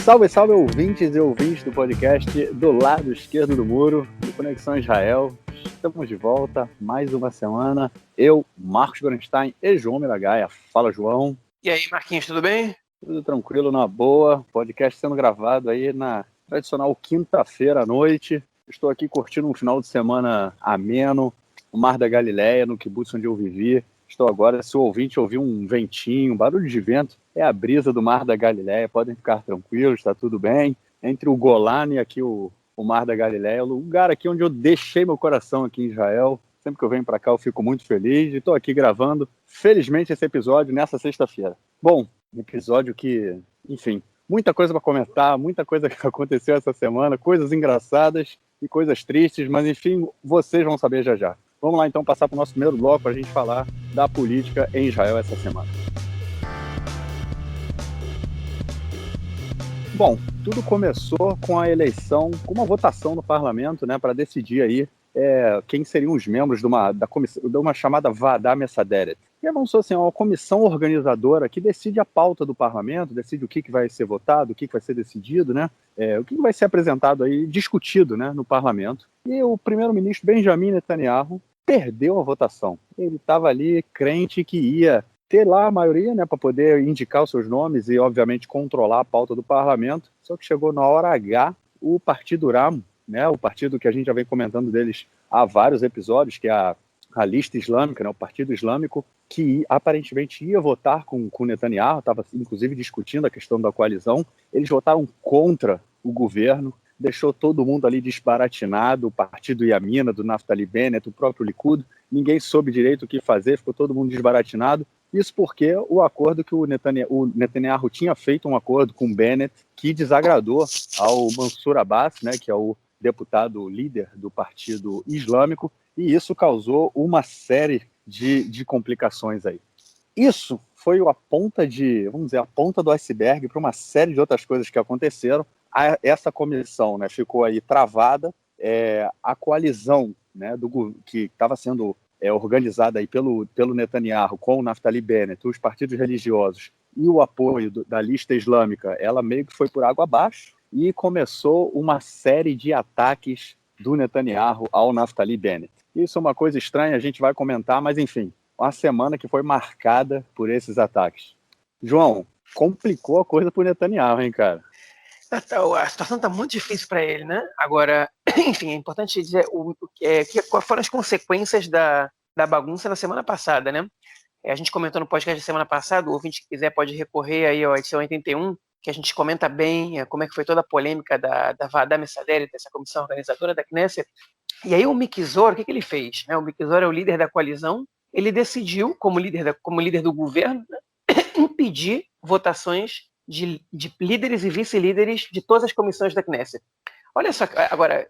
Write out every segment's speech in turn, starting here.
Salve, salve, ouvintes e ouvintes do podcast do lado esquerdo do muro, do Conexão Israel. Estamos de volta, mais uma semana. Eu, Marcos Gorenstein e João Miragaia. Fala, João. E aí, Marquinhos, tudo bem? Tudo tranquilo, na boa. Podcast sendo gravado aí na tradicional quinta-feira à noite. Estou aqui curtindo um final de semana ameno, no Mar da Galileia, no kibbutz onde eu vivi. Estou agora, se o ouvinte ouvir um ventinho, um barulho de vento, é a brisa do Mar da Galileia, podem ficar tranquilos, está tudo bem. Entre o Golani e aqui o Mar da Galileia, o lugar aqui onde eu deixei meu coração aqui em Israel. Sempre que eu venho para cá eu fico muito feliz e estou aqui gravando, felizmente, esse episódio nessa sexta-feira. Bom, um episódio que, enfim, muita coisa para comentar, muita coisa que aconteceu essa semana, coisas engraçadas e coisas tristes, mas enfim, vocês vão saber já já. Vamos lá então passar para o nosso primeiro bloco para a gente falar da política em Israel essa semana. Bom, tudo começou com a eleição, com uma votação no parlamento, né, para decidir aí quem seriam os membros de uma chamada Vadá Messaderet. Que é, vamos dizer assim, uma comissão organizadora que decide a pauta do parlamento, decide o que vai ser votado, o que vai ser decidido, né? O que vai ser apresentado aí, discutido, né, no parlamento. E o primeiro-ministro Benjamin Netanyahu perdeu a votação. Ele estava ali crente que ia ter lá a maioria, né, para poder indicar os seus nomes e, obviamente, controlar a pauta do parlamento. Só que chegou na hora H, o Partido Ram, né, o partido que a gente já vem comentando deles há vários episódios, que é a lista islâmica, né, o Partido Islâmico, que aparentemente ia votar com Netanyahu, estava inclusive discutindo a questão da coalizão. Eles votaram contra o governo, deixou todo mundo ali desbaratinado, o partido Yamina, do Naftali Bennett, o próprio Likud, ninguém soube direito o que fazer, ficou todo mundo desbaratinado. Isso porque o acordo que o Netanyahu tinha feito, um acordo com o Bennett, que desagradou ao Mansur Abbas, né, que é o deputado líder do Partido Islâmico, e isso causou uma série de complicações aí. Isso foi a ponta a ponta do iceberg para uma série de outras coisas que aconteceram. Essa comissão, né, ficou aí travada, a coalizão, né, que estava sendo organizada aí pelo Netanyahu com o Naftali Bennett, os partidos religiosos e o apoio da lista islâmica, ela meio que foi por água abaixo e começou uma série de ataques do Netanyahu ao Naftali Bennett. Isso é uma coisa estranha, a gente vai comentar, mas enfim, uma semana que foi marcada por esses ataques. João, complicou a coisa pro Netanyahu, hein, cara? A situação está muito difícil para ele, né? Agora, enfim, é importante dizer quais foram as consequências da bagunça na semana passada, né? A gente comentou no podcast da semana passada, o ouvinte que quiser pode recorrer aí à edição 81, que a gente comenta bem como é que foi toda a polêmica da Vadá Messaderet, dessa comissão organizadora da Knesset. E aí o Miki Zohar, o que ele fez? O Miki Zohar é o líder da coalizão, ele decidiu, como líder do governo, né, impedir votações de líderes e vice-líderes de todas as comissões da Knesset. Olha só, agora,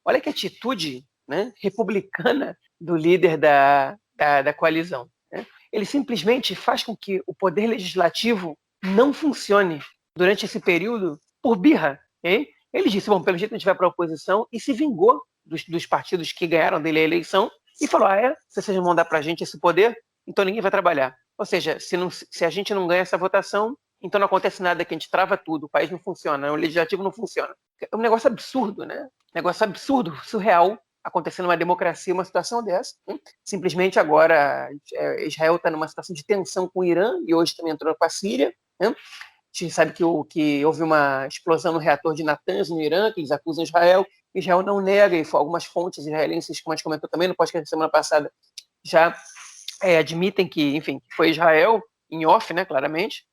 olha que atitude, né, republicana do líder da coalizão. Né? Ele simplesmente faz com que o poder legislativo não funcione durante esse período por birra. Hein? Ele disse, bom, pelo jeito a gente vai para a oposição, e se vingou dos partidos que ganharam dele a eleição e falou, se vocês não vão dar para a gente esse poder, então ninguém vai trabalhar. Ou seja, se a gente não ganha essa votação, então não acontece nada, que a gente trava tudo, o país não funciona, o legislativo não funciona. É um negócio absurdo, né? Um negócio absurdo, surreal, acontecendo numa democracia uma situação dessa. Simplesmente agora Israel está numa situação de tensão com o Irã e hoje também entrou com a Síria. Né? A gente sabe que houve uma explosão no reator de Natanz, no Irã, que eles acusam Israel. Israel não nega, e algumas fontes israelenses, como a gente comentou também no podcast da semana passada, já admitem que, enfim, foi Israel, em off, né, claramente.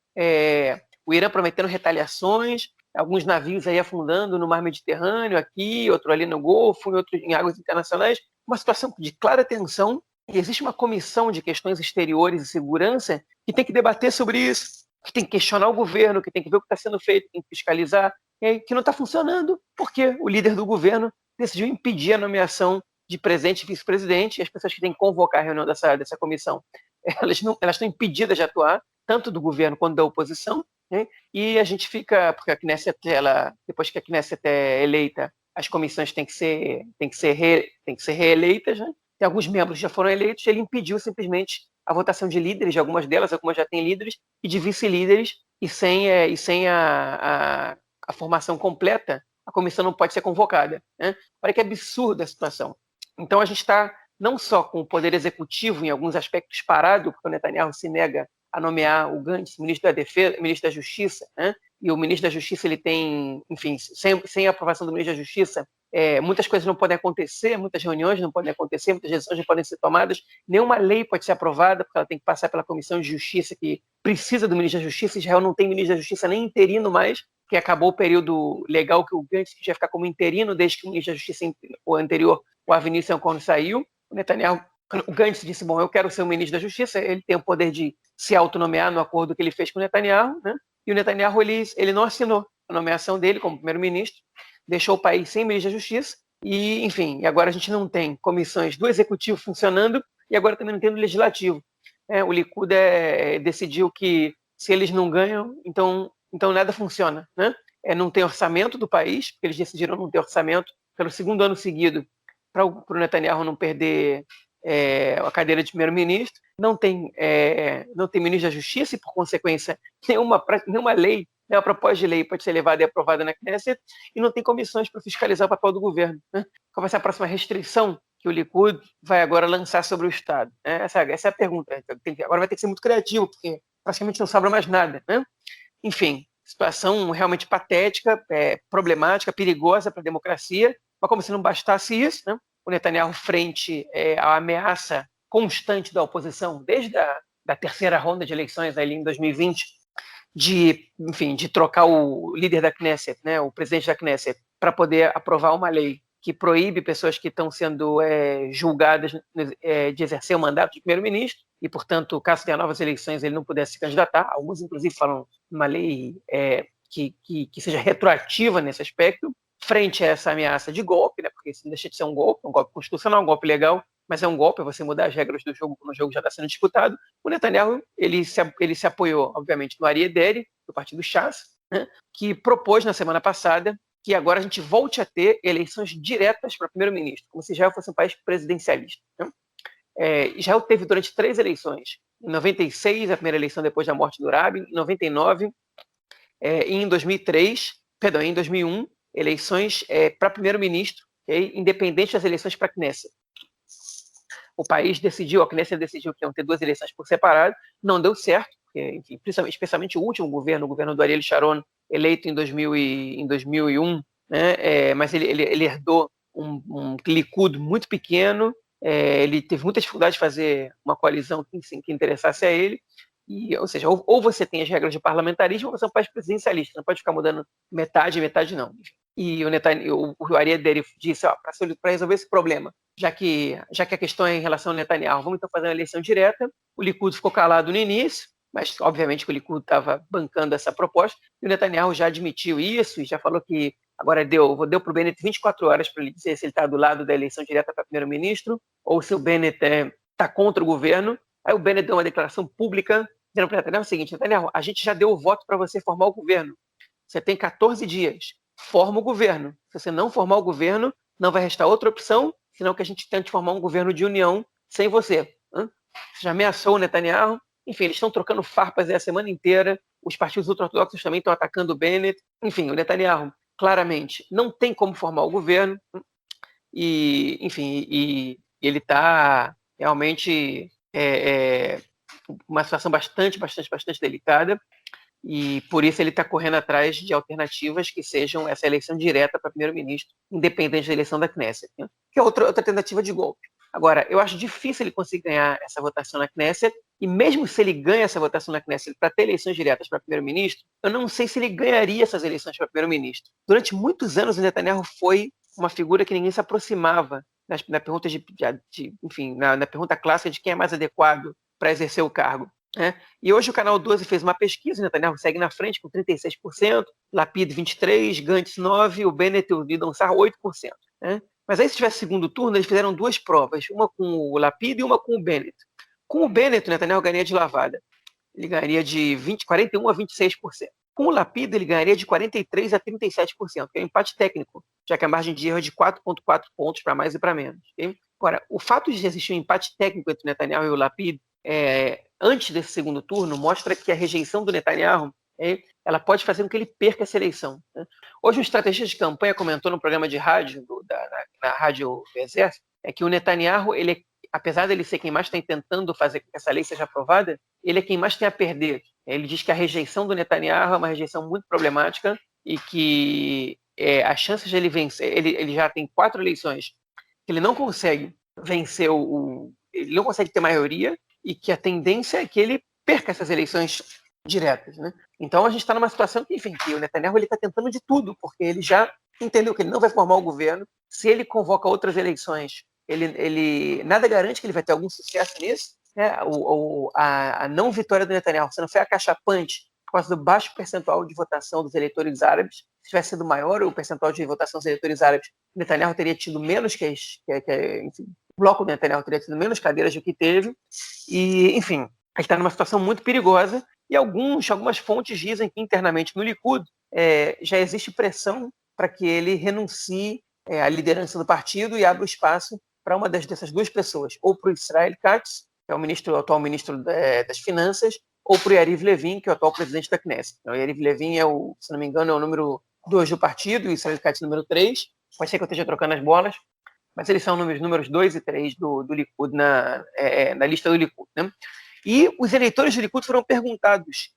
O Irã prometendo retaliações, alguns navios aí afundando no mar Mediterrâneo, aqui, outro ali no Golfo, e outro em águas internacionais. Uma situação de clara tensão. E existe uma comissão de questões exteriores e segurança que tem que debater sobre isso, que tem que questionar o governo, que tem que ver o que está sendo feito, tem que fiscalizar, que não está funcionando, porque o líder do governo decidiu impedir a nomeação de presidente e vice-presidente, e as pessoas que têm que convocar a reunião dessa comissão, elas estão impedidas de atuar, tanto do governo quanto da oposição, né? E a gente fica, porque a Knesset, depois que a Knesset é eleita, as comissões têm que ser reeleitas, né? Tem alguns membros que já foram eleitos, ele impediu simplesmente a votação de líderes, de algumas delas, algumas já têm líderes, e de vice-líderes, e sem a formação completa, a comissão não pode ser convocada, né? Olha que absurda a situação. Então, a gente está não só com o poder executivo, em alguns aspectos, parado, porque o Netanyahu se nega a nomear o Gantz ministro da Defesa, ministro da Justiça, né? E o ministro da Justiça, ele tem, enfim, sem a aprovação do ministro da Justiça, muitas coisas não podem acontecer, muitas reuniões não podem acontecer, muitas decisões não podem ser tomadas, nenhuma lei pode ser aprovada, porque ela tem que passar pela Comissão de Justiça, que precisa do ministro da Justiça. Israel não tem ministro da Justiça nem interino mais, que acabou o período legal que o Gantz ia ficar como interino, desde que o ministro da Justiça o anterior, o Avi Nissimon, saiu. O Netanyahu, o Gantz disse, bom, eu quero ser o ministro da Justiça, ele tem o poder de se autonomear no acordo que ele fez com o Netanyahu, né? E o Netanyahu, ele não assinou a nomeação dele como primeiro-ministro, deixou o país sem ministro da Justiça, e, enfim, agora a gente não tem comissões do Executivo funcionando, e agora também não tem do Legislativo. O Likud decidiu que se eles não ganham, então nada funciona, né? Não tem orçamento do país, porque eles decidiram não ter orçamento pelo segundo ano seguido, para o Netanyahu não perder a cadeira de primeiro-ministro, não tem ministro da Justiça e, por consequência, nenhuma lei, nenhuma proposta de lei pode ser levada e aprovada na Knesset, e não tem comissões para fiscalizar o papel do governo, né? Qual vai ser a próxima restrição que o Likud vai agora lançar sobre o Estado? Essa é a pergunta. Agora vai ter que ser muito criativo, porque praticamente não sobra mais nada, né? Enfim, situação realmente patética, problemática, perigosa para a democracia, mas como se não bastasse isso, né? O Netanyahu, frente à ameaça constante da oposição, desde a terceira ronda de eleições ali em 2020, de trocar o líder da Knesset, né, o presidente da Knesset, para poder aprovar uma lei que proíbe pessoas que estão sendo julgadas de exercer o mandato de primeiro-ministro, e, portanto, caso tenha novas eleições, ele não pudesse se candidatar. Alguns, inclusive, falam uma lei que seja retroativa nesse aspecto, frente a essa ameaça de golpe, né, porque isso não deixa de ser um golpe constitucional, um golpe legal, mas é um golpe, é você mudar as regras do jogo quando o jogo já está sendo disputado. O Netanyahu, ele se apoiou, obviamente, no Ari Ederi, do partido Shas, né, que propôs na semana passada que agora a gente volte a ter eleições diretas para primeiro-ministro, como se Israel fosse um país presidencialista, né? Israel teve durante 3 eleições. Em 96, a primeira eleição depois da morte do Rabin, em 99, e em 2001, eleições para primeiro-ministro, independente das eleições para a Knesset. O país decidiu, a Knesset decidiu que iam ter 2 eleições por separado, não deu certo, porque, enfim, especialmente o último governo, o governo do Ariel Sharon, eleito em 2001, né, mas ele herdou um Likud muito pequeno, ele teve muita dificuldade de fazer uma coalizão que interessasse a ele, ou seja, ou você tem as regras de parlamentarismo, ou você é um país presidencialista, não pode ficar mudando metade não. E o Ari Ederi disse, para resolver esse problema, já que a questão é em relação ao Netanyahu, vamos então fazer uma eleição direta. O Likud ficou calado no início, mas obviamente que o Likud estava bancando essa proposta, e o Netanyahu já admitiu isso, e já falou que agora deu para o Bennett 24 horas para ele dizer se ele está do lado da eleição direta para primeiro-ministro, ou se o Bennett está contra o governo. Aí o Bennett deu uma declaração pública, dizendo para o Netanyahu o seguinte: Netanyahu, a gente já deu o voto para você formar o governo. Você tem 14 dias. Forma o governo. Se você não formar o governo, não vai restar outra opção, senão que a gente tente formar um governo de união sem você. Você já ameaçou o Netanyahu. Enfim, eles estão trocando farpas a semana inteira. Os partidos ultra-ortodoxos também estão atacando o Bennett. Enfim, o Netanyahu, claramente, não tem como formar o governo. E, enfim, ele está realmente uma situação bastante delicada. E por isso ele está correndo atrás de alternativas que sejam essa eleição direta para primeiro-ministro, independente da eleição da Knesset, né? Que é outra tentativa de golpe. Agora, eu acho difícil ele conseguir ganhar essa votação na Knesset, e mesmo se ele ganha essa votação na Knesset para ter eleições diretas para primeiro-ministro, eu não sei se ele ganharia essas eleições para primeiro-ministro. Durante muitos anos, o Netanyahu foi uma figura que ninguém se aproximava na pergunta na pergunta clássica de quem é mais adequado para exercer o cargo. E hoje o Canal 12 fez uma pesquisa, o Netanyahu segue na frente com 36%, Lapid 23%, Gantz 9%, o Bennett e o Gideon Sa'ar 8%. Mas aí, se tivesse segundo turno, eles fizeram 2 provas, uma com o Lapid e uma com o Bennett. Com o Bennett, o Netanyahu ganharia de lavada. Ele ganharia de 41% a 26%. Com o Lapid, ele ganharia de 43% a 37%, que é um empate técnico, já que a margem de erro é de 4,4 pontos para mais e para menos. Okay? Agora, o fato de existir um empate técnico entre o Netanyahu e o Lapid antes desse segundo turno mostra que a rejeição do Netanyahu ela pode fazer com que ele perca essa eleição. Né? Hoje, um estrategista de campanha comentou no programa de rádio, na rádio do Exército, que o Netanyahu, apesar de ele ser quem mais está tentando fazer com que essa lei seja aprovada, ele é quem mais tem a perder. Ele diz que a rejeição do Netanyahu é uma rejeição muito problemática e que as chances de ele vencer, ele já tem 4 eleições que ele não consegue vencer, ele não consegue ter maioria, e que a tendência é que ele perca essas eleições diretas. Né? Então a gente está numa situação que, enfim, que o Netanyahu está tentando de tudo, porque ele já entendeu que ele não vai formar o governo. Se ele convoca outras eleições, ele nada garante que ele vai ter algum sucesso nisso. Né? A não vitória do Netanyahu, se não foi acachapante por causa do baixo percentual de votação dos eleitores árabes. Se tivesse sido maior o percentual de votação dos eleitores árabes, o Netanyahu teria tido menos enfim, o bloco do Netanyahu teria tido menos cadeiras do que teve. E, enfim, a gente está numa situação muito perigosa. E algumas fontes dizem que internamente no Likud já existe pressão para que ele renuncie à liderança do partido e abra o espaço para uma dessas 2 pessoas, ou para o Israel Katz, que é o atual ministro das Finanças, ou para o Yariv Levin, que é o atual presidente da Knesset. Então, o Yariv Levin se não me engano, é o número 2 do partido, e o Israel Katz número 3. Pode ser que eu esteja trocando as bolas, mas eles são números 2 e 3 do Likud na lista do Likud. Né? E os eleitores do Likud foram perguntados,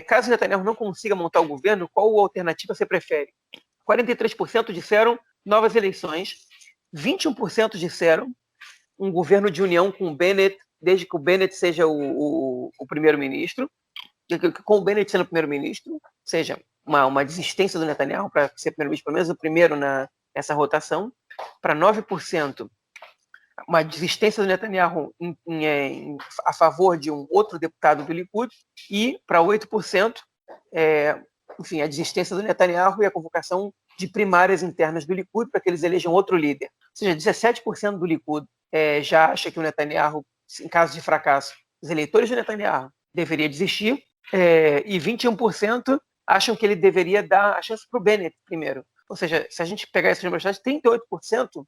caso Netanyahu não consiga montar o governo, qual alternativa você prefere? 43% disseram novas eleições, 21% disseram um governo de união com o Bennett, desde que o Bennett seja o primeiro-ministro, com o Bennett sendo o primeiro-ministro, ou seja, uma desistência do Netanyahu para ser primeiro-ministro, pelo menos o primeiro nessa rotação, para 9%, uma desistência do Netanyahu a favor de um outro deputado do Likud, e para 8%, enfim, a desistência do Netanyahu e a convocação de primárias internas do Likud para que eles elejam outro líder. Ou seja, 17% do Likud já acha que o Netanyahu, em caso de fracasso, os eleitores do Netanyahu deveria desistir, e 21% acham que ele deveria dar a chance para o Bennett primeiro. Ou seja, se a gente pegar essas números, 38%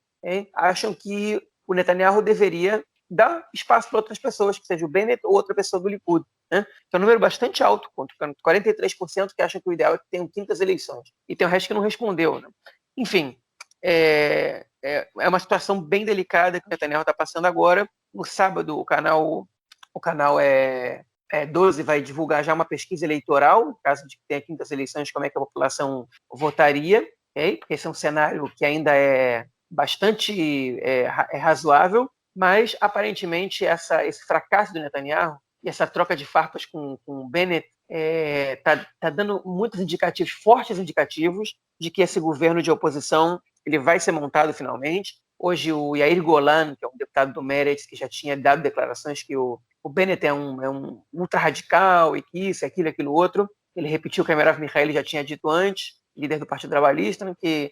acham que o Netanyahu deveria dar espaço para outras pessoas, que seja o Bennett ou outra pessoa do Likud. Né? Que é um número bastante alto, 43% que acham que o ideal é que tenham 5ª eleições. E tem o resto que não respondeu. Né? Enfim, é uma situação bem delicada que o Netanyahu está passando agora. No sábado, o canal 12 vai divulgar já uma pesquisa eleitoral, no caso de que tenha 5ª eleições, como é que a população votaria, porque esse é um cenário que ainda é bastante razoável, mas aparentemente esse fracasso do Netanyahu e essa troca de farpas com o Bennett está dando muitos indicativos, fortes indicativos, de que esse governo de oposição ele vai ser montado finalmente. Hoje o Yair Golan, que é um deputado do Meretz, que já tinha dado declarações que o Bennett é um ultra-radical, e que isso, aquilo, outro. Ele repetiu o que a Merav Michaeli já tinha dito antes, líder do Partido Trabalhista, né, que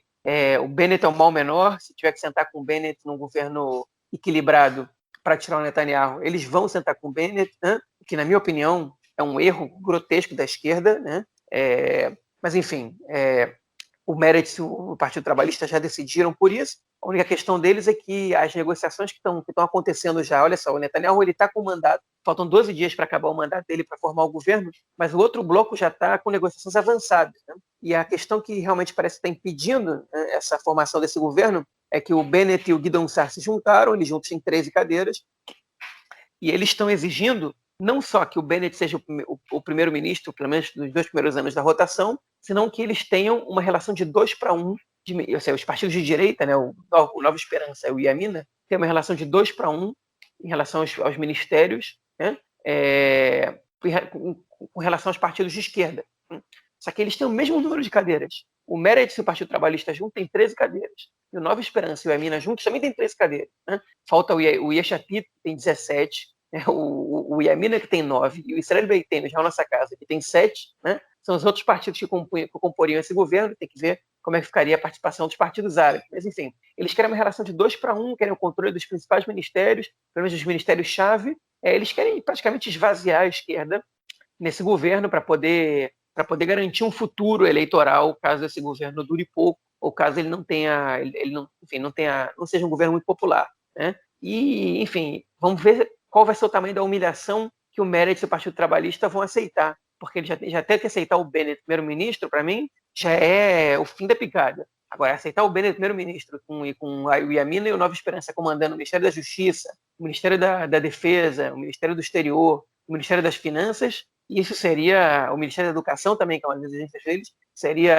o Bennett é um mal menor. Se tiver que sentar com o Bennett num governo equilibrado para tirar o Netanyahu, eles vão sentar com o Bennett, né, que, na minha opinião, é um erro grotesco da esquerda. Né, mas, enfim, o Meretz e o Partido Trabalhista já decidiram por isso. A única questão deles é que as negociações que estão acontecendo já, olha só, o Netanyahu está com o mandato, faltam 12 dias para acabar o mandato dele para formar o governo, mas o outro bloco já está com negociações avançadas. Né? E a questão que realmente parece estar impedindo, né, essa formação desse governo é que o Bennett e o Gideon Sa'ar se juntaram, eles juntos têm 13 cadeiras, e eles estão exigindo não só que o Bennett seja o primeiro-ministro, pelo menos nos 2 primeiros anos da rotação, senão que eles tenham uma relação de 2-1, ou seja, os partidos de direita, né, o Nova Esperança e o Yamina, tem uma relação de 2-1 em relação aos ministérios, né, com relação aos partidos de esquerda. Só que eles têm o mesmo número de cadeiras. O Meretz e o Partido Trabalhista juntos têm 13 cadeiras. E o Nova Esperança e o Yamina juntos também têm 13 cadeiras. Né? Falta o Yesh Atid, que tem 17, né? o Yamina, que tem 9, e o Israel Beiteinu, já é a nossa casa, que tem 7. Né? São os outros partidos que comporiam esse governo. Tem que ver como é que ficaria a participação dos partidos árabes. Mas, enfim, eles querem uma relação de 2-1, querem o controle dos principais ministérios, pelo menos dos ministérios-chave. Eles querem praticamente esvaziar a esquerda nesse governo para poder garantir um futuro eleitoral, caso esse governo dure pouco, ou caso ele não tenha, não seja um governo muito popular. Né? E, enfim, vamos ver qual vai ser o tamanho da humilhação que o Meretz e o Partido Trabalhista vão aceitar porque ele já tem que aceitar o Bennett primeiro-ministro, para mim, já é o fim da picada. Agora, aceitar o Bennett primeiro-ministro com o Yamina e o Nova Esperança comandando o Ministério da Justiça, o Ministério da Defesa, o Ministério do Exterior, o Ministério das Finanças, e isso seria o Ministério da Educação também, que é uma das exigências deles, seria,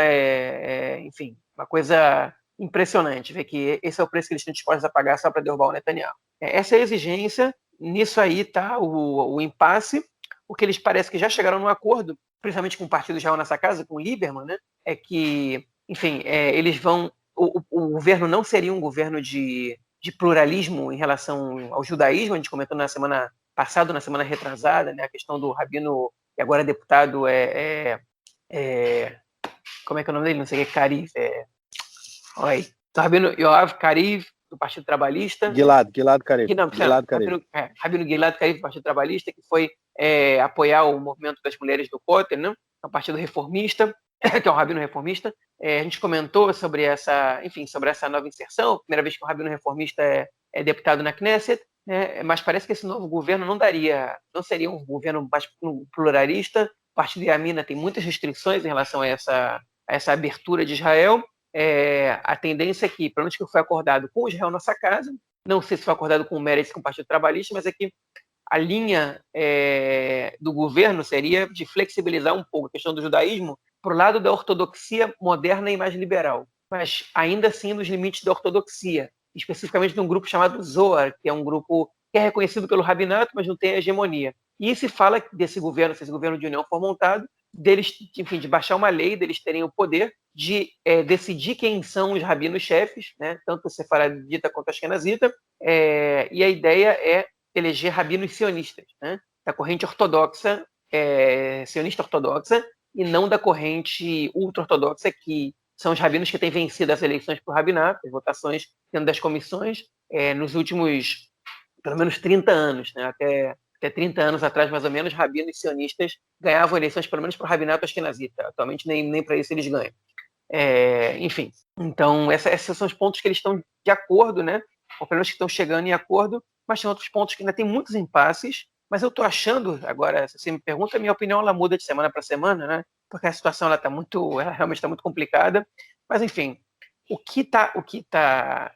enfim, uma coisa impressionante ver que esse é o preço que eles estão dispostos a pagar só para derrubar o Netanyahu. Essa é a exigência, nisso aí está o impasse, o que eles parece que já chegaram num acordo, principalmente com o Partido Israel nessa casa, com o Lieberman, né, é que, enfim, eles vão... O governo não seria um governo de pluralismo em relação ao judaísmo, a gente comentou na semana passada, na semana retrasada, né, a questão do rabino, que agora é deputado, como é que é o nome dele? Não sei o que, Cariv, do rabino Yoav Cariv, do Partido Trabalhista. Gilad Cariv. Rabino Gilad Cariv, do Partido Trabalhista, que foi apoiar o movimento das mulheres do Kotel, né? É um partido reformista, que é um rabino reformista. A gente comentou sobre essa nova inserção, primeira vez que um rabino reformista é deputado na Knesset, né? Mas parece que esse novo governo não seria um governo mais pluralista. O Partido Yamina tem muitas restrições em relação a essa abertura de Israel. A tendência é que, pelo menos que foi acordado com Israel Nossa Casa, não sei se foi acordado com o Meretz, com o Partido Trabalhista, mas é que a linha do governo seria de flexibilizar um pouco a questão do judaísmo para o lado da ortodoxia moderna e mais liberal, mas ainda assim nos limites da ortodoxia, especificamente de um grupo chamado Zohar, que é um grupo que é reconhecido pelo rabinato, mas não tem hegemonia. E se fala desse governo, se esse governo de união for montado, deles, enfim, de baixar uma lei, deles terem o poder de decidir quem são os rabinos-chefes, né, tanto a sefaradita quanto a ashkenazita, e a ideia é eleger rabinos sionistas, né, da corrente ortodoxa, sionista ortodoxa, e não da corrente ultra-ortodoxa, que são os rabinos que têm vencido as eleições para o rabinato, as votações dentro das comissões, nos últimos, pelo menos, 30 anos, né, até 30 anos atrás, mais ou menos, rabinos sionistas ganhavam eleições, pelo menos para o rabinato ashkenazita. Atualmente, nem para isso eles ganham. Enfim, então, esses são os pontos que eles estão de acordo, né? Ou pelo menos que estão chegando em acordo, mas tem outros pontos que ainda tem muitos impasses, mas eu estou achando, agora, se você me pergunta, a minha opinião ela muda de semana para semana, né? Porque a situação ela realmente está muito complicada, mas enfim, o que tá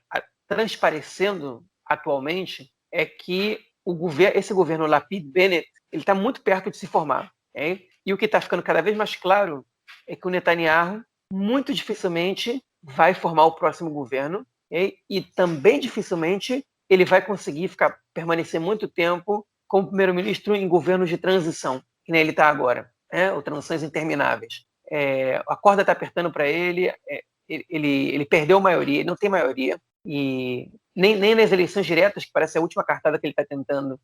transparecendo atualmente é que esse governo Lapid-Bennett ele está muito perto de se formar, okay? E o que está ficando cada vez mais claro é que o Netanyahu muito dificilmente vai formar o próximo governo, okay? E também dificilmente ele vai conseguir permanecer muito tempo como primeiro-ministro em governos de transição, que nem ele está agora, ou transições intermináveis. A corda está apertando para ele, ele perdeu a maioria, ele não tem maioria, e nem nas eleições diretas, que parece a última cartada que ele está tentando,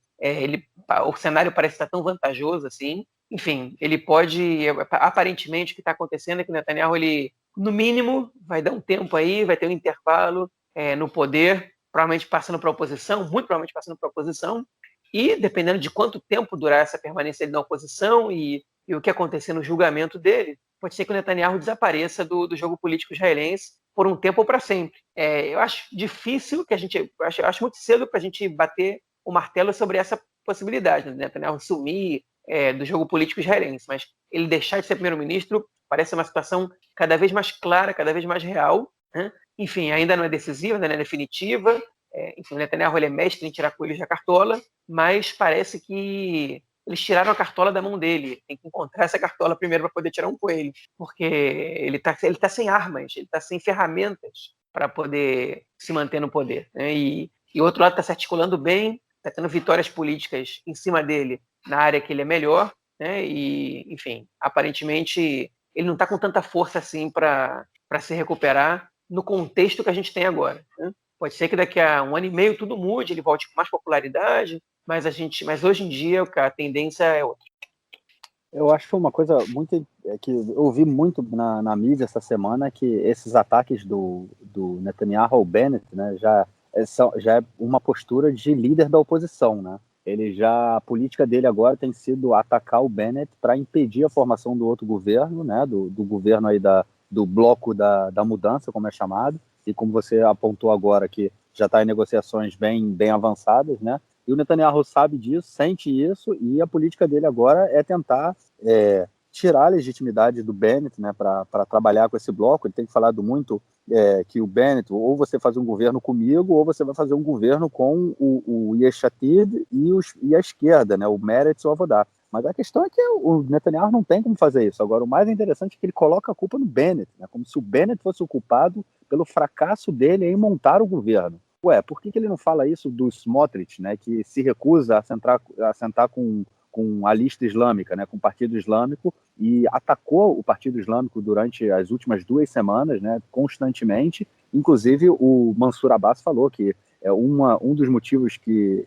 o cenário parece estar tão vantajoso assim. Enfim, ele pode... Aparentemente, o que está acontecendo é que o Netanyahu, ele, no mínimo, vai dar um tempo aí, vai ter um intervalo no poder, provavelmente passando para a oposição, muito provavelmente passando para a oposição, e dependendo de quanto tempo durar essa permanência dele na oposição e o que acontecer no julgamento dele, pode ser que o Netanyahu desapareça do jogo político israelense por um tempo ou para sempre. Eu acho difícil acho muito cedo para a gente bater o martelo sobre essa possibilidade, né? Netanyahu sumir do jogo político israelense, mas ele deixar de ser primeiro-ministro parece uma situação cada vez mais clara, cada vez mais real, né? Enfim, ainda não é decisiva, ainda não é definitiva. Enfim, o Netanyahu ele é mestre em tirar coelhos da cartola, mas parece que eles tiraram a cartola da mão dele. Tem que encontrar essa cartola primeiro para poder tirar um coelho, porque ele tá sem armas, ele está sem ferramentas para poder se manter no poder, né? E o outro lado está se articulando bem, está tendo vitórias políticas em cima dele na área que ele é melhor, né? E, enfim, aparentemente ele não está com tanta força assim para se recuperar no contexto que a gente tem agora, né? Pode ser que daqui a 1 ano e meio tudo mude, ele volte com mais popularidade, mas hoje em dia a tendência é outra. Eu acho que foi uma coisa muito que eu ouvi muito na mídia essa semana, que esses ataques do Netanyahu ao Bennett, né, já é uma postura de líder da oposição, né? A política dele agora tem sido atacar o Bennett para impedir a formação do outro governo, né, do governo aí do bloco da mudança, como é chamado, e como você apontou agora, que já está em negociações bem avançadas, né? E o Netanyahu sabe disso, sente isso, e a política dele agora é tentar tirar a legitimidade do Bennett, né, para trabalhar com esse bloco. Ele tem falado muito que o Bennett, ou você faz um governo comigo, ou você vai fazer um governo com o Yesh Atid e a esquerda, né, o Meretz ou o Avodah. Mas a questão é que o Netanyahu não tem como fazer isso. Agora, o mais interessante é que ele coloca a culpa no Bennett, né, como se o Bennett fosse o culpado pelo fracasso dele em montar o governo. Ué, por que ele não fala isso do Smotrich, né, que se recusa a sentar com a lista islâmica, né, com o Partido Islâmico, e atacou o Partido Islâmico durante as últimas 2 semanas, né, constantemente. Inclusive, o Mansur Abbas falou que um dos motivos que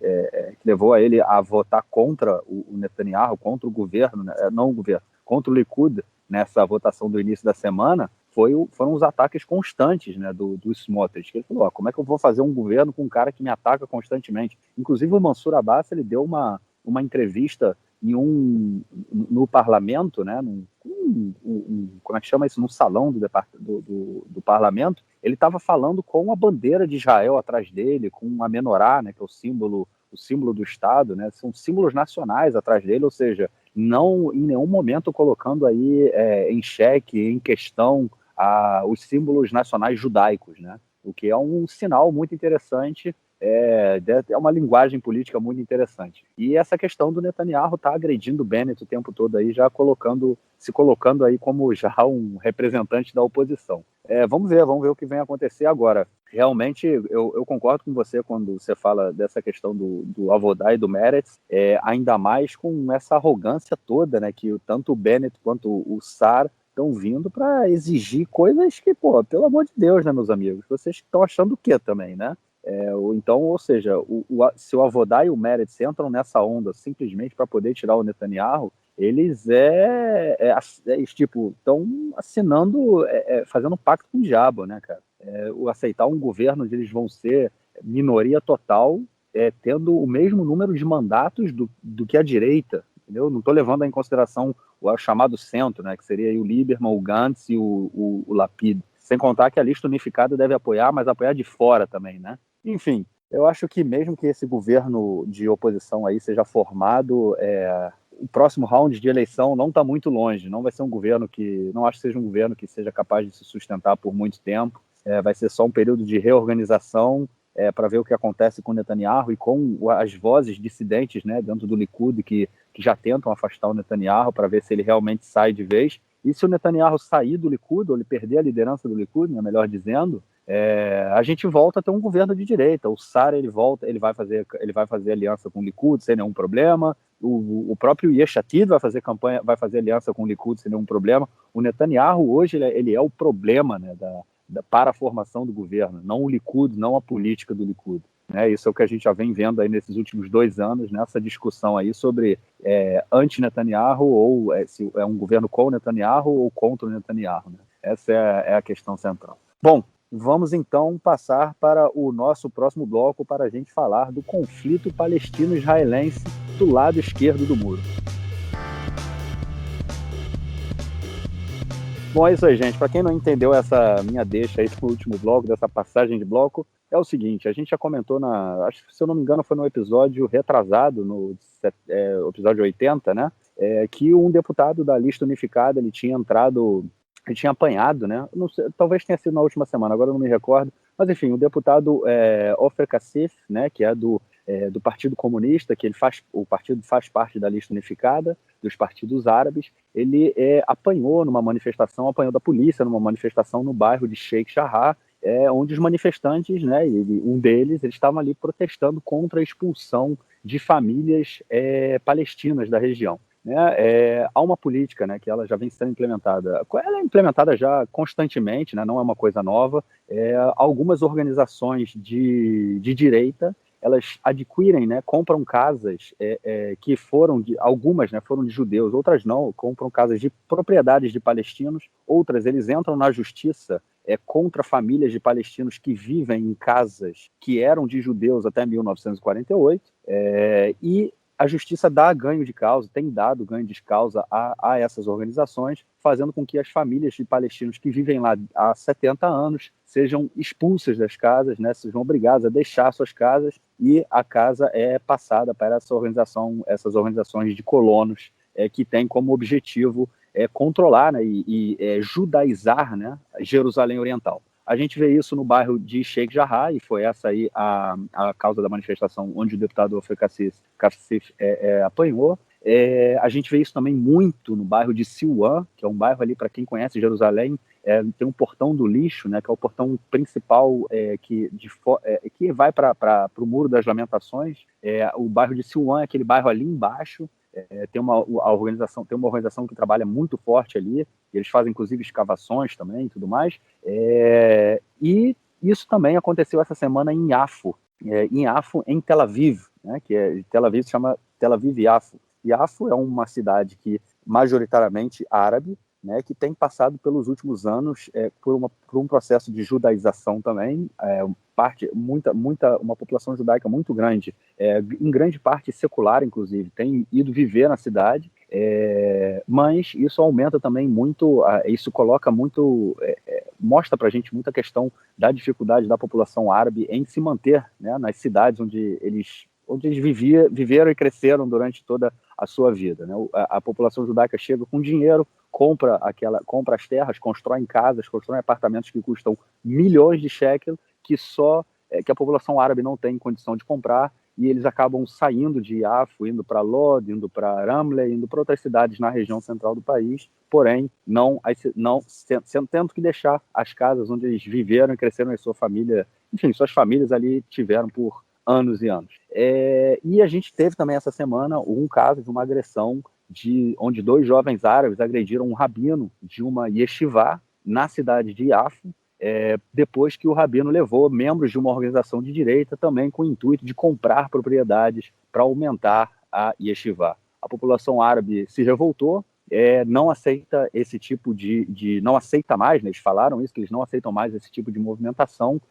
levou a ele a votar contra o Netanyahu, contra o governo, né, não o governo, contra o Likud, nessa votação do início da semana, foram os ataques constantes, né, do Smotrich. Ele falou, como é que eu vou fazer um governo com um cara que me ataca constantemente? Inclusive, o Mansur Abbas, ele deu uma entrevista no parlamento, né, como é que chama isso? Num salão do parlamento. Ele estava falando com a bandeira de Israel atrás dele, com a menorá, né, que é o símbolo do Estado, né, são símbolos nacionais atrás dele, ou seja, não em nenhum momento colocando aí em xeque, em questão, os símbolos nacionais judaicos, né, o que é um sinal muito interessante. É uma linguagem política muito interessante. E essa questão do Netanyahu tá agredindo o Bennett o tempo todo aí, já se colocando aí como já um representante da oposição. Vamos ver o que vem acontecer agora. Realmente, eu concordo com você quando você fala dessa questão do Avodah e do Meretz, ainda mais com essa arrogância toda, né, que tanto o Bennett quanto o Sar estão vindo para exigir coisas que, pô, pelo amor de Deus, né, meus amigos? Vocês estão achando o quê também, né? Então, ou seja, se o Avodah e o Meretz entram nessa onda simplesmente para poder tirar o Netanyahu, eles tipo, estão assinando, fazendo um pacto com o diabo, né, cara? Aceitar um governo onde eles vão ser minoria total, tendo o mesmo número de mandatos do que a direita, entendeu? Não estou levando em consideração o chamado centro, né, que seria aí o Lieberman, o Gantz e o Lapid. Sem contar que a lista unificada deve apoiar, mas apoiar de fora também, né? Enfim, eu acho que mesmo que esse governo de oposição aí seja formado, o próximo round de eleição não está muito longe. Não vai ser um governo não acho que seja um governo que seja capaz de se sustentar por muito tempo. Vai ser só um período de reorganização para ver o que acontece com o Netanyahu e com as vozes dissidentes, né, dentro do Likud que já tentam afastar o Netanyahu para ver se ele realmente sai de vez. E se o Netanyahu sair do Likud, ou ele perder a liderança do Likud, né, melhor dizendo, a gente volta a ter um governo de direita. O Sar, ele vai fazer aliança com o Likud sem nenhum problema. O próprio Yesh Atid vai fazer aliança com o Likud sem nenhum problema. O Netanyahu hoje ele é o problema, né, para a formação do governo, não o Likud, não a política do Likud. Isso é o que a gente já vem vendo aí nesses últimos 2 anos, nessa discussão aí sobre anti-Netanyahu, ou se é um governo com o Netanyahu ou contra o Netanyahu, né? Essa é a questão central. Bom, vamos então passar para o nosso próximo bloco para a gente falar do conflito palestino-israelense do lado esquerdo do muro. Bom, é isso aí, gente. Para quem não entendeu essa minha deixa aí pro último bloco, dessa passagem de bloco, é o seguinte, a gente já comentou acho que, se eu não me engano, foi no episódio retrasado, no episódio 80, né, que um deputado da lista unificada, ele tinha apanhado, né, não sei, talvez tenha sido na última semana, agora eu não me recordo, mas enfim, o deputado Ofer Kassif, né, que é do Partido Comunista, o partido faz parte da lista unificada dos partidos árabes, ele apanhou da polícia numa manifestação no bairro de Sheikh Jarrah, onde os manifestantes, né, um deles, eles estavam ali protestando contra a expulsão de famílias palestinas da região. Há uma política, né, que ela já vem sendo implementada. Ela é implementada já constantemente, né, não é uma coisa nova. Algumas organizações de direita, elas adquirem, né, compram casas que algumas, né, foram de judeus, outras não, compram casas de propriedades de palestinos, outras eles entram na justiça contra famílias de palestinos que vivem em casas que eram de judeus até 1948, e a justiça dá ganho de causa, tem dado ganho de causa a essas organizações, fazendo com que as famílias de palestinos que vivem lá há 70 anos sejam expulsas das casas, né, sejam obrigadas a deixar suas casas, e a casa é passada para essas organizações de colonos, que têm como objetivo controlar, né, e judaizar, né, Jerusalém Oriental. A gente vê isso no bairro de Sheikh Jarrah, e foi essa aí a causa da manifestação onde o deputado Ofer Kassif apanhou. A gente vê isso também muito no bairro de Silwan, que é um bairro ali, para quem conhece Jerusalém, tem um portão do lixo, né, que é o portão principal que vai para o Muro das Lamentações. O bairro de Silwan é aquele bairro ali embaixo. Tem uma organização que trabalha muito forte ali, eles fazem inclusive escavações também e tudo mais, e isso também aconteceu essa semana em Yafo, em Tel Aviv, né, Tel Aviv se chama Tel Aviv Yafo. Yafo é uma cidade que majoritariamente árabe, né, que tem passado pelos últimos anos por um processo de judaização também, uma população judaica muito grande, em grande parte secular, inclusive, tem ido viver na cidade, mas isso aumenta também muito, isso coloca muito, mostra para a gente muita questão da dificuldade da população árabe em se manter, né, nas cidades onde eles viveram e cresceram durante toda a sua vida, né? A população judaica chega com dinheiro, compra as terras, constrói casas, constrói apartamentos que custam milhões de shekel, que a população árabe não tem condição de comprar, e eles acabam saindo de Yafo, indo para Lod, indo para Ramle, indo para outras cidades na região central do país, porém, tendo que deixar as casas onde eles viveram e cresceram, sua família, enfim, suas famílias ali tiveram por anos e anos. E a gente teve também essa semana um caso de uma agressão onde 2 jovens árabes agrediram um rabino de uma yeshivá na cidade de Yafo, depois que o rabino levou membros de uma organização de direita também com o intuito de comprar propriedades para aumentar a yeshivá. A população árabe se revoltou, não aceita esse tipo não aceita mais, né, eles falaram isso, que eles não aceitam mais esse tipo de movimentação,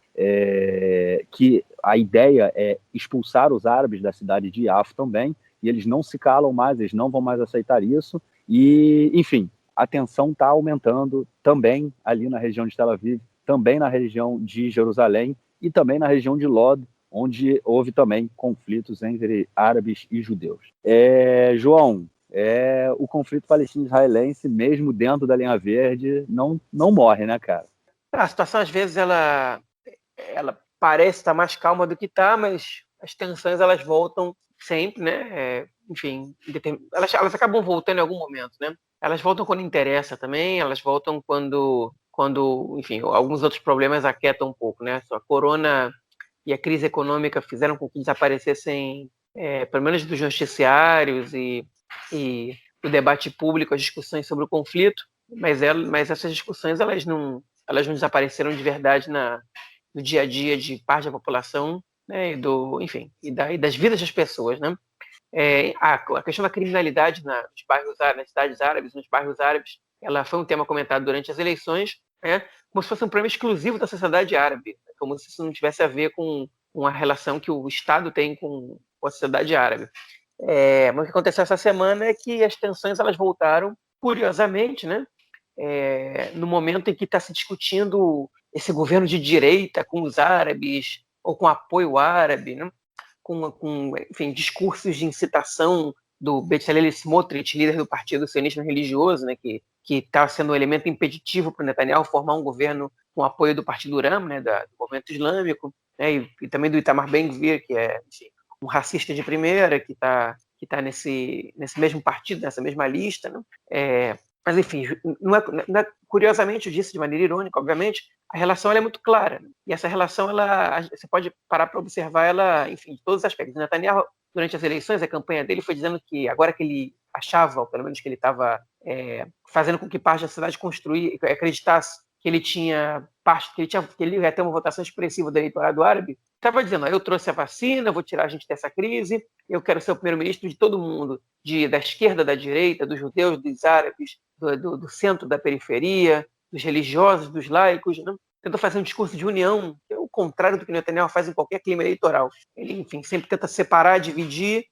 que a ideia é expulsar os árabes da cidade de Yafo também, e eles não se calam mais, eles não vão mais aceitar isso, e, enfim, a tensão está aumentando também ali na região de Tel Aviv, também na região de Jerusalém e também na região de Lod, onde houve também conflitos entre árabes e judeus. João, o conflito palestino-israelense, mesmo dentro da linha verde, não morre, né, cara? A situação, às vezes, ela parece estar mais calma do que está, mas as tensões, elas voltam sempre, né? Enfim, elas acabam voltando em algum momento, né? Elas voltam quando interessa também, elas voltam quando enfim, alguns outros problemas aquietam um pouco, né? A corona e a crise econômica fizeram com que desaparecessem, pelo menos dos noticiários e o debate público, as discussões sobre o conflito, mas essas discussões, elas não desapareceram de verdade no dia a dia de parte da população, né? Enfim, e das vidas das pessoas, né? A questão da criminalidade nos bairros árabes, nas cidades árabes, nos bairros árabes, ela foi um tema comentado durante as eleições, né, como se fosse um problema exclusivo da sociedade árabe, como se isso não tivesse a ver com a relação que o Estado tem com a sociedade árabe. Mas o que aconteceu essa semana é que as tensões, elas voltaram, curiosamente, né, no momento em que está se discutindo esse governo de direita com os árabes, ou com apoio árabe, né? Enfim, discursos de incitação do Bezalel Smotrich, líder do Partido Sionista Religioso, né, que está sendo um elemento impeditivo para o Netanyahu formar um governo com apoio do Partido Ram, né, do movimento islâmico, né, e também do Itamar Ben-Gvir, que é, enfim, um racista de primeira, que tá nesse mesmo partido, nessa mesma lista, né? Mas, enfim, curiosamente, eu disse de maneira irônica, obviamente, a relação ela é muito clara. E essa relação, você pode parar para observar ela, enfim, de todos os aspectos. Netanyahu, durante as eleições, a campanha dele foi dizendo que agora que ele achava, ou pelo menos que ele estava fazendo com que parte da cidade acreditasse que ele tinha que ele ia ter uma votação expressiva do eleitorado árabe, estava dizendo, eu trouxe a vacina, vou tirar a gente dessa crise, eu quero ser o primeiro-ministro de todo mundo, da esquerda, da direita, dos judeus, dos árabes, do centro, da periferia, dos religiosos, dos laicos, né? Tentou fazer um discurso de união, que é o contrário do que Netanyahu faz em qualquer clima eleitoral. Ele, enfim, sempre tenta separar, dividir,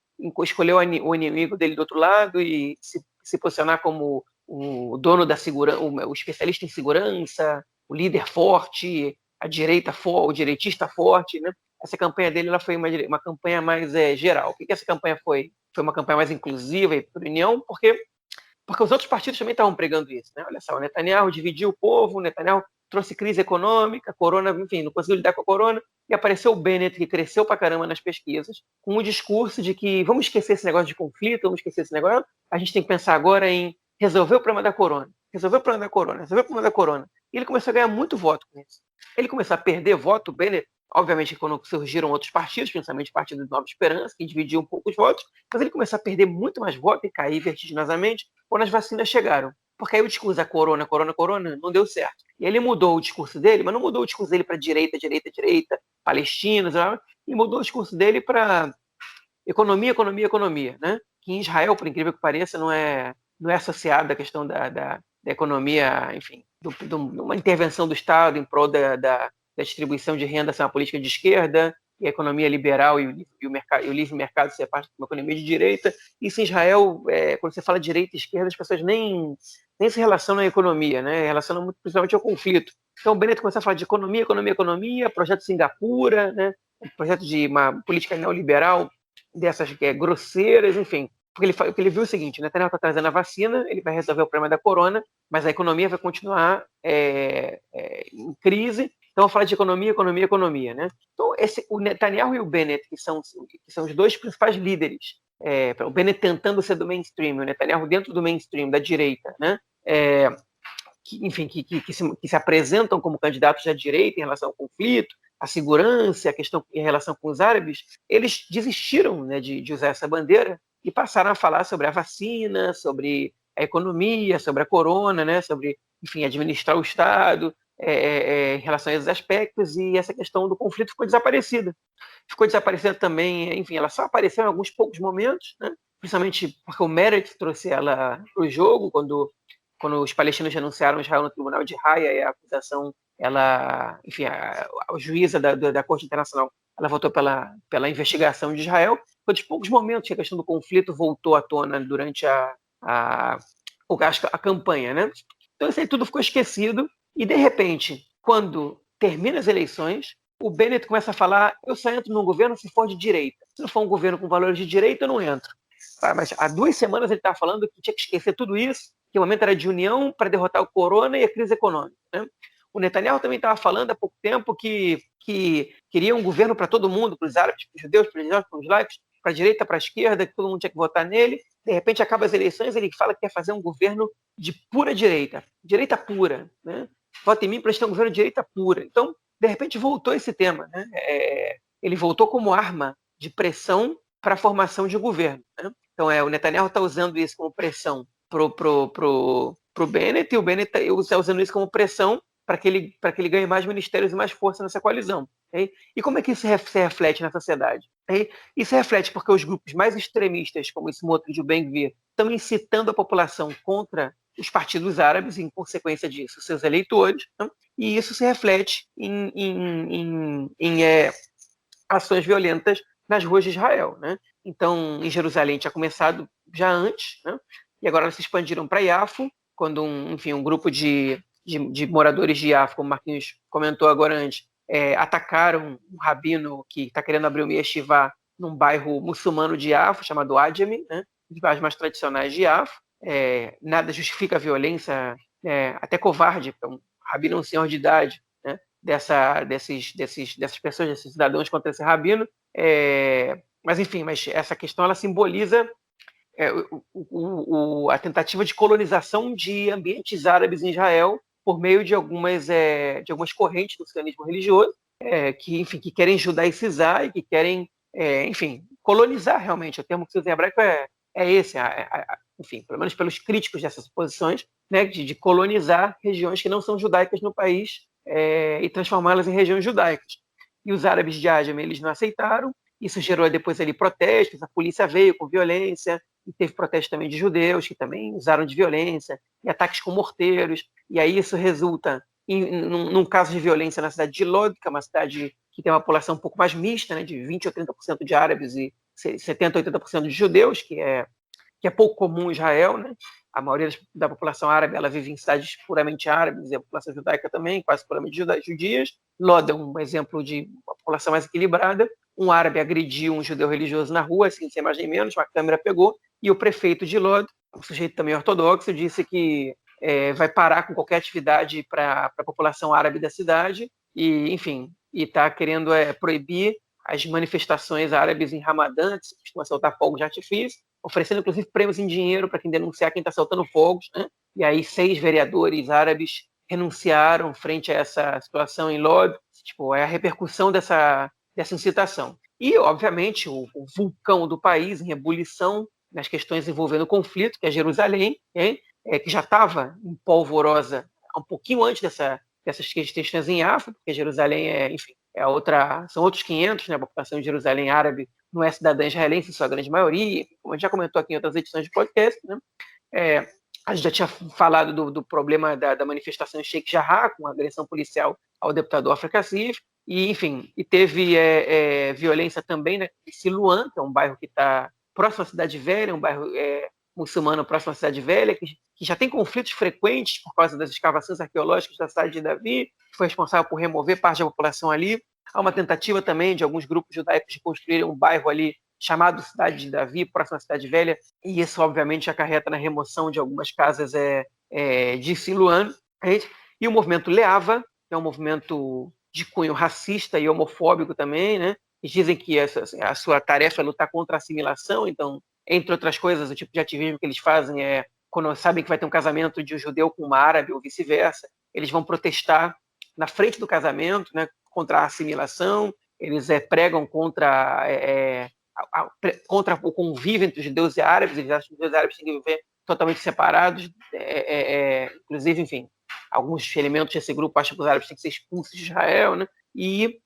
escolher o inimigo dele do outro lado e se posicionar como o dono da segurança, o especialista em segurança, o líder forte, o direitista forte, né? Essa campanha dele ela foi uma campanha mais geral. O que essa campanha foi? Foi uma campanha mais inclusiva e por união, porque os outros partidos também estavam pregando isso, né? Olha só, o Netanyahu dividiu o povo, o Netanyahu trouxe crise econômica, corona, enfim, não conseguiu lidar com a corona, e apareceu o Bennett, que cresceu pra caramba nas pesquisas, com o discurso de que vamos esquecer esse negócio de conflito, vamos esquecer esse negócio, a gente tem que pensar agora em resolver o problema da corona, resolver o problema da corona, resolver o problema da corona. E ele começou a ganhar muito voto com isso. Ele começou a perder voto, o Bennett, obviamente, quando surgiram outros partidos, principalmente o Partido de Nova Esperança, que dividiu um pouco os votos, mas ele começou a perder muito mais votos e cair vertiginosamente quando as vacinas chegaram. Porque aí o discurso da corona não deu certo. E ele mudou o discurso dele, mas não mudou o discurso dele para direita, palestinos, e mudou o discurso dele para economia, né? Que em Israel, por incrível que pareça, não é associada à questão da economia, enfim, de uma intervenção do Estado em prol da distribuição de renda ser uma política de esquerda, e a economia liberal e o livre mercado ser parte de uma economia de direita. Isso em Israel, quando você fala direita e esquerda, as pessoas nem se relacionam à economia, né? Relacionam muito, principalmente ao conflito. Então o Bennett começou a falar de economia, projeto Singapura, né? Projeto de uma política neoliberal dessas grosseiras, enfim. Porque ele viu o seguinte, o Netanyahu está trazendo a vacina, ele vai resolver o problema da corona, mas a economia vai continuar em crise. Então, eu falo de economia, né? Então, o Netanyahu e o Bennett, que são os dois principais líderes, o Bennett tentando ser do mainstream, o Netanyahu dentro do mainstream, da direita, né? Que se apresentam como candidatos da direita em relação ao conflito, à segurança, a questão em relação com os árabes, eles desistiram, né, de usar essa bandeira e passaram a falar sobre a vacina, sobre a economia, sobre a corona, né, sobre, enfim, administrar o Estado, em relação a esses aspectos, e essa questão do conflito ficou desaparecida. Ficou desaparecendo também, enfim, ela só apareceu em alguns poucos momentos, né, principalmente porque o Meretz trouxe ela para o jogo, quando os palestinos denunciaram Israel no tribunal de Haia, e a acusação, enfim, a juíza da Corte Internacional, ela votou pela investigação de Israel. Foi dos poucos momentos que a questão do conflito voltou à tona durante a campanha, né? Então isso aí tudo ficou esquecido, e de repente, quando termina as eleições, o Bennett começa a falar: eu só entro num governo se for de direita. Se não for um governo com valores de direita, eu não entro. Mas há 2 semanas ele estava falando que tinha que esquecer tudo isso, que o momento era de união para derrotar o corona e a crise econômica, né? O Netanyahu também estava falando há pouco tempo que queria um governo para todo mundo, para os árabes, para os judeus, para os laicos, para a direita, para a esquerda, que todo mundo tinha que votar nele. De repente, acaba as eleições, ele fala que quer fazer um governo de pura direita pura, né? Vota em mim para a gente ter um governo de direita pura. Então, de repente, voltou esse tema, né? Ele voltou como arma de pressão para a formação de governo, né? Então, o Netanyahu está usando isso como pressão pro Bennett, e o Bennett está usando isso como pressão para que ele ganhe mais ministérios e mais força nessa coalizão. Okay? E como é que isso se reflete na sociedade? Okay? Isso reflete porque os grupos mais extremistas, como esse Smotrich e o Ben-Gvir, estão incitando a população contra os partidos árabes, e, em consequência disso, seus eleitores, né? E isso se reflete em ações violentas nas ruas de Israel, né? Então, em Jerusalém tinha começado já antes, né? E agora elas se expandiram para Yafo, quando um grupo de moradores de Yafo, como o Marquinhos comentou agora antes, atacaram um rabino que está querendo abrir uma yeshiva num bairro muçulmano de Yafo, chamado Adjami, né? Um dos bairros mais tradicionais de Yafo. Nada justifica a violência, até covarde, porque um rabino é um senhor de idade, né? Dessas pessoas, desses cidadãos contra esse rabino. Mas essa questão ela simboliza a tentativa de colonização de ambientes árabes em Israel por meio de algumas correntes do sionismo religioso, que querem judaicizar e que querem, colonizar realmente. O termo que se usa em hebraico é esse, enfim, pelo menos pelos críticos dessas posições, né, de colonizar regiões que não são judaicas no país, e transformá-las em regiões judaicas. E os árabes de Ajami, eles não aceitaram. Isso gerou depois ali protestos, a polícia veio com violência, e teve protestos também de judeus que também usaram de violência, e ataques com morteiros, e aí isso resulta num caso de violência na cidade de Lod, que é uma cidade que tem uma população um pouco mais mista, né, de 20% ou 30% de árabes e 70%, 80% de judeus, que é pouco comum em Israel, né? A maioria da população árabe ela vive em cidades puramente árabes, e a população judaica também, quase puramente judias. Lod é um exemplo de uma população mais equilibrada. Um árabe agrediu um judeu religioso na rua, assim, sem mais nem menos, uma câmera pegou, e o prefeito de Lod, um sujeito também ortodoxo, disse que vai parar com qualquer atividade para a população árabe da cidade, e, enfim, está querendo proibir as manifestações árabes em Ramadã, que se costuma soltar fogos de artifício, oferecendo inclusive prêmios em dinheiro para quem denunciar quem está soltando fogos, né? E aí 6 vereadores árabes renunciaram frente a essa situação em Lod, tipo, é a repercussão dessa incitação. E, obviamente, o vulcão do país em ebulição nas questões envolvendo o conflito, que é Jerusalém, que já estava em polvorosa um pouquinho antes dessas questões em África, porque Jerusalém enfim, são outros 500, né? A população de Jerusalém árabe não é cidadã israelense em sua grande maioria, como a gente já comentou aqui em outras edições de podcast, né? A gente já tinha falado do problema da manifestação em Sheikh Jarrah, com a agressão policial ao deputado Ofra Kassif, e, enfim, teve violência também, né, em Siloam, que é um bairro que está próximo à Cidade Velha, um bairro muçulmano próximo à Cidade Velha, que já tem conflitos frequentes por causa das escavações arqueológicas da cidade de Davi, que foi responsável por remover parte da população ali. Há uma tentativa também de alguns grupos judaicos de construírem um bairro ali chamado Cidade de Davi, próximo à Cidade Velha, e isso, obviamente, acarreta na remoção de algumas casas de Siloam. E o movimento Leava, que é um movimento de cunho racista e homofóbico também, né? E dizem que a sua tarefa é lutar contra a assimilação, então, entre outras coisas, o tipo de ativismo que eles fazem quando sabem que vai ter um casamento de um judeu com uma árabe ou vice-versa, eles vão protestar na frente do casamento, né, contra a assimilação, eles pregam contra o convívio entre os judeus e árabes, eles acham que os judeus e árabes têm que viver totalmente separados, inclusive, enfim, alguns elementos desse grupo acham que os árabes têm que ser expulsos de Israel, né? E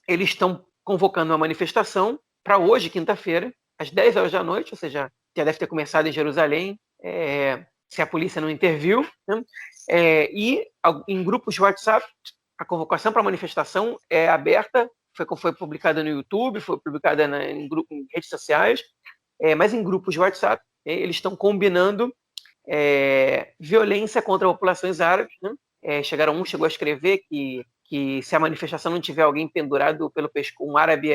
eles estão convocando uma manifestação para hoje, quinta-feira, às 10 horas da noite, ou seja, já deve ter começado em Jerusalém, se a polícia não interviu, né? E em grupos de WhatsApp, a convocação para a manifestação é aberta, foi publicada no YouTube, foi publicada em redes sociais, mas em grupos de WhatsApp, eles estão combinando violência contra populações árabes, né? Um chegou a escrever que se a manifestação não tiver alguém pendurado pelo pescoço, um árabe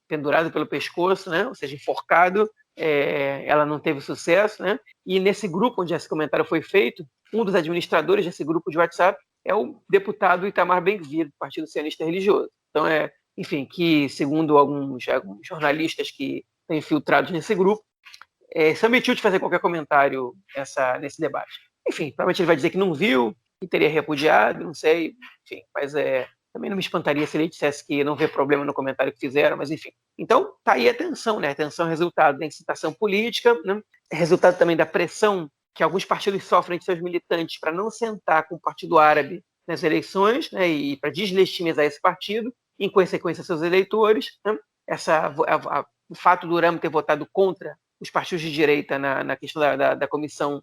pendurado pelo pescoço, né? Ou seja, enforcado, ela não teve sucesso, né? E nesse grupo onde esse comentário foi feito, um dos administradores desse grupo de WhatsApp é o deputado Itamar Ben-Gvir, do Partido Sionista Religioso. Então, enfim, que segundo alguns jornalistas que estão infiltrados nesse grupo, se omitiu de fazer qualquer comentário nesse debate. Enfim, provavelmente ele vai dizer que não viu, que teria repudiado, não sei, enfim, mas também não me espantaria se ele dissesse que não vê problema no comentário que fizeram, mas enfim. Então, tá aí a tensão, né? A tensão é resultado da incitação política, né? É resultado também da pressão que alguns partidos sofrem de seus militantes para não sentar com o Partido Árabe nas eleições, né? E para deslegitimizar esse partido, em consequência, seus eleitores, né? O fato do Rama ter votado contra os partidos de direita na questão da comissão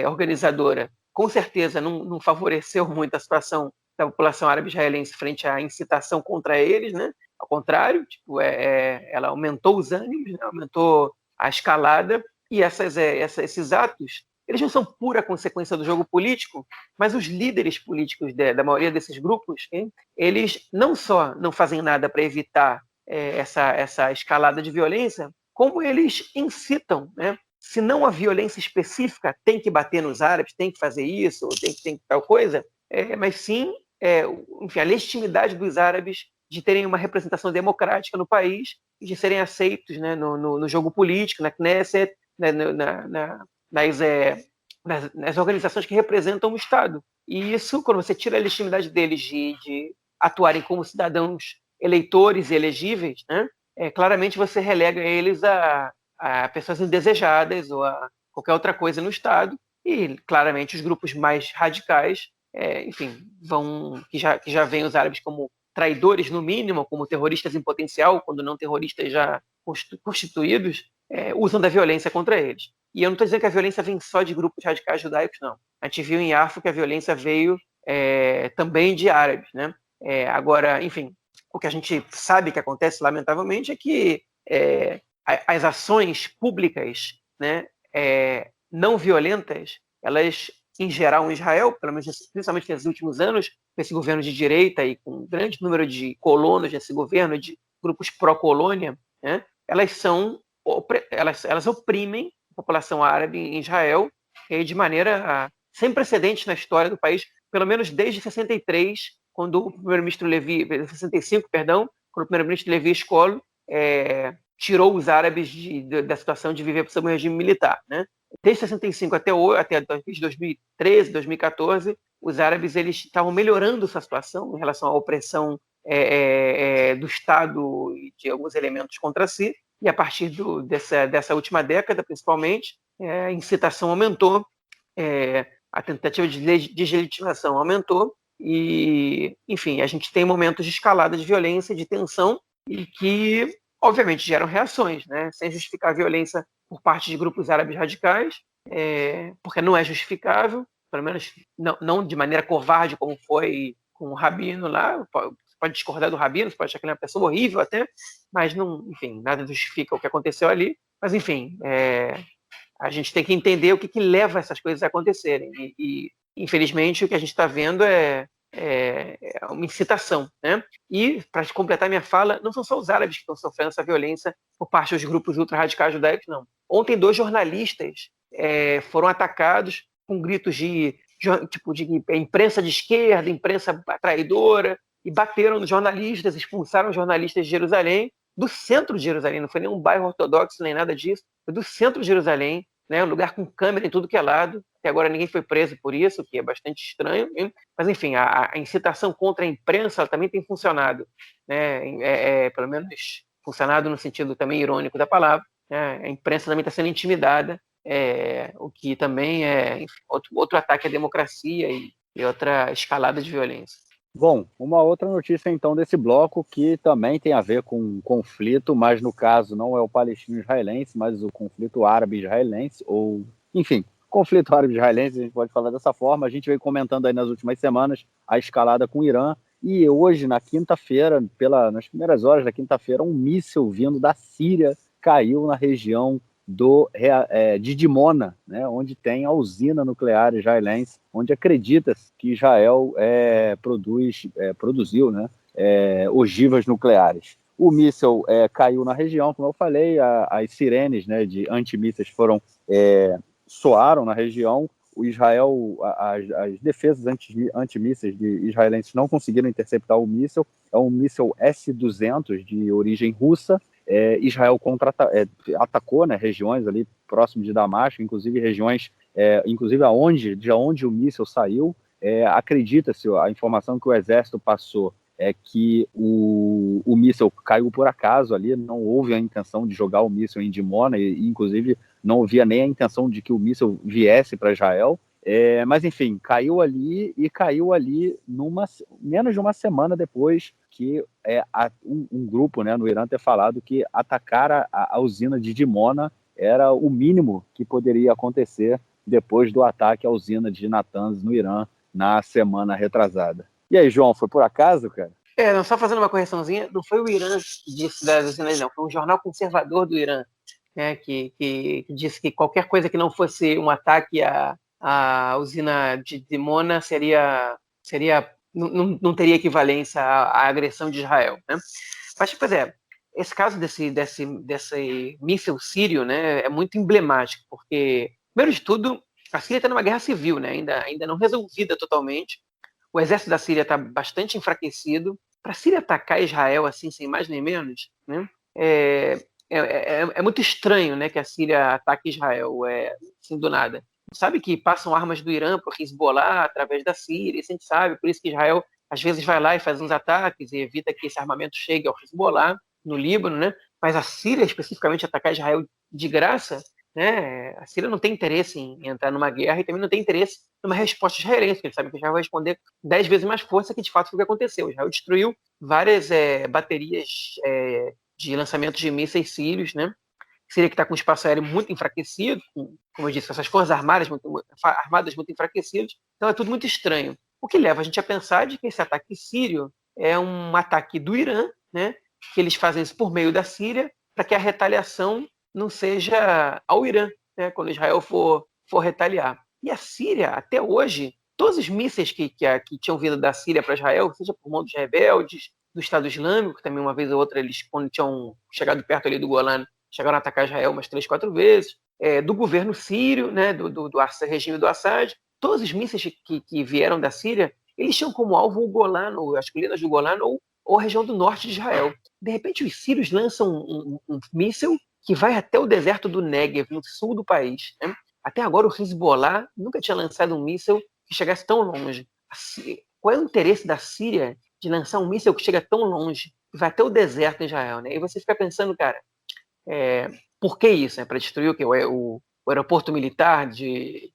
organizadora, com certeza não favoreceu muito a situação da população árabe israelense frente à incitação contra eles, né? Ao contrário, tipo, ela aumentou os ânimos, né? Aumentou a escalada, e esses atos, eles não são pura consequência do jogo político, mas os líderes políticos da maioria desses grupos, eles não só não fazem nada para evitar essa escalada de violência, como eles incitam, né? Se não a violência específica tem que bater nos árabes, tem que fazer isso, ou tem que tal coisa, mas sim enfim, a legitimidade dos árabes de terem uma representação democrática no país e de serem aceitos, né, no jogo político, na Knesset, né, nas organizações que representam o Estado. E isso, quando você tira a legitimidade deles de atuarem como cidadãos eleitores e elegíveis, né, claramente você relega eles a pessoas indesejadas ou a qualquer outra coisa no Estado, e claramente os grupos mais radicais, enfim, que já veem os árabes como traidores no mínimo, como terroristas em potencial, quando não terroristas já constituídos, usam da violência contra eles. E eu não estou dizendo que a violência vem só de grupos radicais judaicos, não. A gente viu em Arfo que a violência veio também de árabes, né? Agora, enfim, o que a gente sabe que acontece, lamentavelmente, é que as ações públicas, né, não violentas, elas, em geral, em Israel, pelo menos principalmente nesses últimos anos, com esse governo de direita e com um grande número de colonos nesse governo, de grupos pró-colônia, né, elas oprimem a população árabe em Israel de maneira sem precedentes na história do país, pelo menos desde 63, quando o primeiro-ministro Levi, 65, perdão, quando o primeiro-ministro Levi Eshkol tirou os árabes da situação de viver sob um regime militar, né? Desde 65 até 2013, 2014, os árabes eles estavam melhorando essa situação em relação à opressão do Estado e de alguns elementos contra si, e a partir dessa última década, principalmente, a incitação aumentou, a tentativa de deslegitimação aumentou, e, enfim, a gente tem momentos de escalada de violência, de tensão, e que, obviamente, geram reações, né? Sem justificar a violência por parte de grupos árabes radicais, porque não é justificável, pelo menos não de maneira covarde como foi com o Rabino lá. Você pode discordar do Rabino, você pode achar que ele é uma pessoa horrível até, mas não, enfim, nada justifica o que aconteceu ali. Mas, enfim, a gente tem que entender o que leva essas coisas a acontecerem. E infelizmente, o que a gente está vendo é uma incitação, né? E, para completar minha fala, não são só os árabes que estão sofrendo essa violência por parte dos grupos ultra-radicais judaicos, não. Ontem, 2 jornalistas foram atacados com gritos de imprensa de esquerda, imprensa traidora, e bateram nos jornalistas, expulsaram os jornalistas de Jerusalém, do centro de Jerusalém, não foi nenhum bairro ortodoxo, nem nada disso, foi do centro de Jerusalém, né, um lugar com câmera em tudo que é lado. Até agora ninguém foi preso por isso, o que é bastante estranho, hein? Mas, enfim, a incitação contra a imprensa também tem funcionado, né? Pelo menos funcionado no sentido também irônico da palavra, né? A imprensa também está sendo intimidada, o que também é, enfim, outro ataque à democracia e outra escalada de violência. Bom, uma outra notícia então desse bloco que também tem a ver com um conflito, mas no caso não é o palestino-israelense, mas o conflito árabe-israelense, ou, enfim, conflito árabe-israelense, a gente pode falar dessa forma. A gente veio comentando aí nas últimas semanas a escalada com o Irã, e hoje, na quinta-feira, nas primeiras horas da quinta-feira, um míssil vindo da Síria caiu na região de Dimona, né, onde tem a usina nuclear israelense, onde acredita-se que Israel produziu, né, ogivas nucleares. O míssil caiu na região, como eu falei, as sirenes, né, de antimísseis soaram na região. O Israel, as defesas antimísseis de israelenses não conseguiram interceptar o míssil. É um míssil S-200 de origem russa. Israel atacou, né, regiões ali próximo de Damasco, inclusive regiões, de onde o míssil saiu. Acredita-se, a informação que o exército passou é que o míssil caiu por acaso ali, não houve a intenção de jogar o míssil em Dimona, e inclusive não havia nem a intenção de que o míssil viesse para Israel. Mas, enfim, caiu ali menos de uma semana depois que um grupo, né, no Irã ter falado que atacar a usina de Dimona era o mínimo que poderia acontecer depois do ataque à usina de Natanz, no Irã, na semana retrasada. E aí, João, foi por acaso, cara? Não, só fazendo uma correçãozinha, não foi o Irã que disse das usinas, não, foi um jornal conservador do Irã, né, que disse que qualquer coisa que não fosse um ataque à usina de Dimona não teria equivalência à agressão de Israel, né? Mas, pois esse caso desse míssil sírio, né, é muito emblemático, porque, primeiro de tudo, a Síria está numa guerra civil, né, ainda não resolvida totalmente. O exército da Síria está bastante enfraquecido. Para a Síria atacar Israel assim, sem mais nem menos, né, é muito estranho, né, que a Síria ataque Israel assim, do nada. Sabe que passam armas do Irã para o Hezbollah através da Síria, isso a gente sabe, por isso que Israel às vezes vai lá e faz uns ataques e evita que esse armamento chegue ao Hezbollah no Líbano, né? Mas a Síria especificamente atacar Israel de graça, né? A Síria não tem interesse em entrar numa guerra e também não tem interesse numa resposta israelense, porque ele sabe que Israel vai responder 10 vezes mais força, que de fato foi o que aconteceu. Israel destruiu várias baterias de lançamentos de mísseis sírios, né? Síria que está com o espaço aéreo muito enfraquecido, como eu disse, com essas forças armadas muito enfraquecidas, então é tudo muito estranho. O que leva a gente a pensar de que esse ataque sírio é um ataque do Irã, né, que eles fazem isso por meio da Síria, para que a retaliação não seja ao Irã, né, quando Israel for retaliar. E a Síria, até hoje, todos os mísseis que tinham vindo da Síria para Israel, seja por mão dos rebeldes, do Estado Islâmico, também uma vez ou outra, eles, quando tinham chegado perto ali do Golan, chegaram a atacar Israel umas 3, 4 vezes, do governo sírio, né, do regime do Assad, todos os mísseis que vieram da Síria, eles tinham como alvo o Golan, ou as colinas do Golan, ou a região do norte de Israel. De repente, os sírios lançam um míssil que vai até o deserto do Negev, no sul do país. Né? Até agora, o Hezbollah nunca tinha lançado um míssil que chegasse tão longe. Qual é o interesse da Síria de lançar um míssil que chega tão longe, que vai até o deserto de Israel? Né? E você fica pensando, cara, por que isso? Para destruir o quê? O aeroporto militar de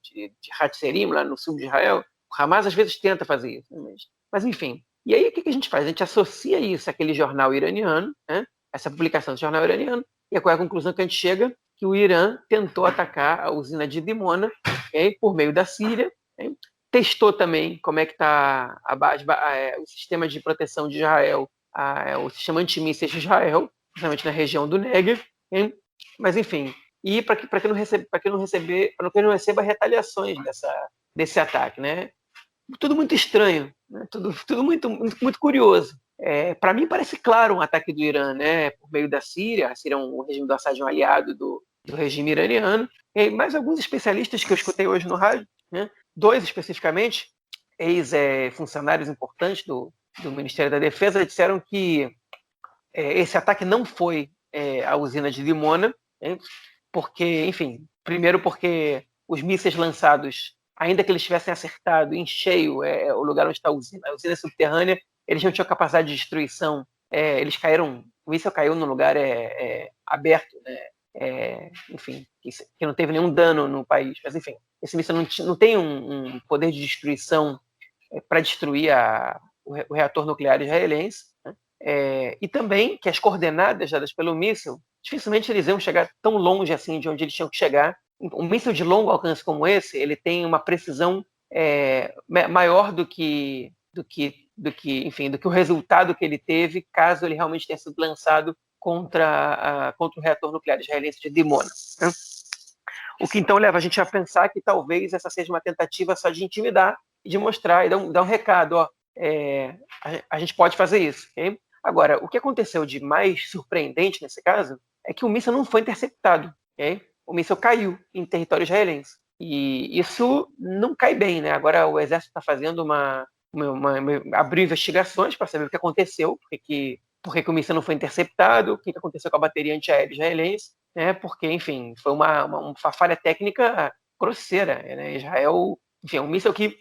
Hatzerim, lá no sul de Israel? O Hamas às vezes tenta fazer isso. Né? Mas, enfim. E aí, o que a gente faz? A gente associa isso àquele jornal iraniano, né? Essa publicação do jornal iraniano, e qual é a conclusão que a gente chega? Que o Irã tentou atacar a usina de Dimona, por meio da Síria, testou também como é que está o sistema de proteção de Israel, o sistema antimísseis de Israel, principalmente na região do Negev, mas enfim, e para que não receba retaliações desse ataque, né? Tudo muito estranho, né? Tudo muito curioso. Para mim parece claro um ataque do Irã, né? Por meio da Síria. A Síria o regime do Assad é um aliado do regime iraniano. Mas alguns especialistas que eu escutei hoje no rádio, né? 2 especificamente, ex-funcionários importantes do Ministério da Defesa, disseram que esse ataque não foi à usina de Dimona, né? Porque, enfim, primeiro porque os mísseis lançados, ainda que eles tivessem acertado em cheio o lugar onde está a usina subterrânea, eles não tinham capacidade de destruição. Eles caíram, o míssil caiu num lugar aberto, né? Enfim, que não teve nenhum dano no país. Mas, enfim, esse míssil não tem um poder de destruição para destruir o reator nuclear israelense. Né? E também que as coordenadas dadas pelo míssil, dificilmente eles iam chegar tão longe assim de onde eles tinham que chegar. Um míssil de longo alcance como esse, ele tem uma precisão maior do que o resultado que ele teve, caso ele realmente tenha sido lançado contra o reator nuclear israelense de Dimona. Né? O que então leva a gente a pensar que talvez essa seja uma tentativa só de intimidar e de mostrar e dar um recado, ó, a gente pode fazer isso. Okay? Agora, o que aconteceu de mais surpreendente nesse caso é que o míssil não foi interceptado. Okay? O míssil caiu em território israelense. E isso não cai bem, né? Agora o exército está fazendo abriu investigações para saber o que aconteceu, por que o míssil não foi interceptado, o que aconteceu com a bateria antiaérea israelense, né? Porque, enfim, foi uma falha técnica grosseira. Né? Israel, enfim, é um míssil que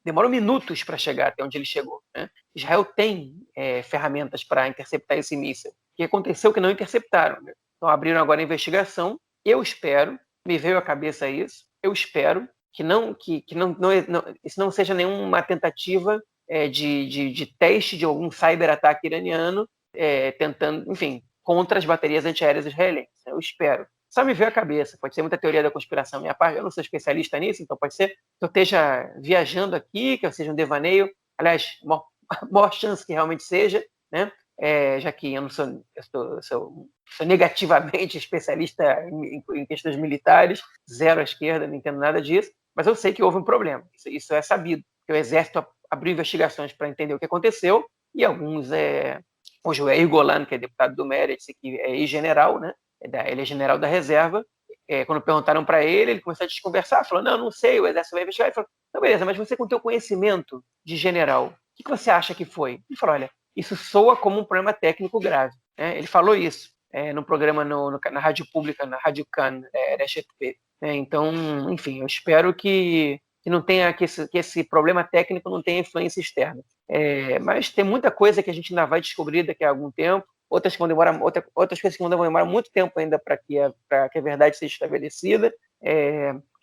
demorou minutos para chegar até onde ele chegou. Né? Israel tem ferramentas para interceptar esse míssil. O que aconteceu que não interceptaram. Né? Então abriram agora a investigação. Eu espero, me veio à cabeça isso, eu espero que isso não seja nenhuma tentativa de teste de algum cyberataque iraniano tentando, enfim, contra as baterias antiaéreas israelenses. Eu espero. Só me veio à cabeça. Pode ser muita teoria da conspiração minha parte. Eu não sou especialista nisso, então pode ser que eu esteja viajando aqui, que eu seja um devaneio. Aliás, maior chance que realmente seja, né? Já que eu não sou negativamente especialista em questões militares, zero à esquerda, não entendo nada disso, mas eu sei que houve um problema. Isso é sabido. Que o Exército abriu investigações para entender o que aconteceu e alguns hoje o Yair Golan, que é deputado do Meretz, que é ex-general, né? Ele é general da reserva. Quando perguntaram para ele começou a desconversar, falou, não sei, o Exército vai investigar. Ele falou, não, beleza, mas você com o teu conhecimento de general, o que você acha que foi? Ele falou, olha, isso soa como um problema técnico grave. Ele falou isso no programa na rádio pública, na Rádio Kan, RSHP. Então, enfim, eu espero que não tenha que esse problema técnico não tenha influência externa. Mas tem muita coisa que a gente ainda vai descobrir daqui a algum tempo, outras coisas que vão demorar muito tempo ainda para que a verdade seja estabelecida,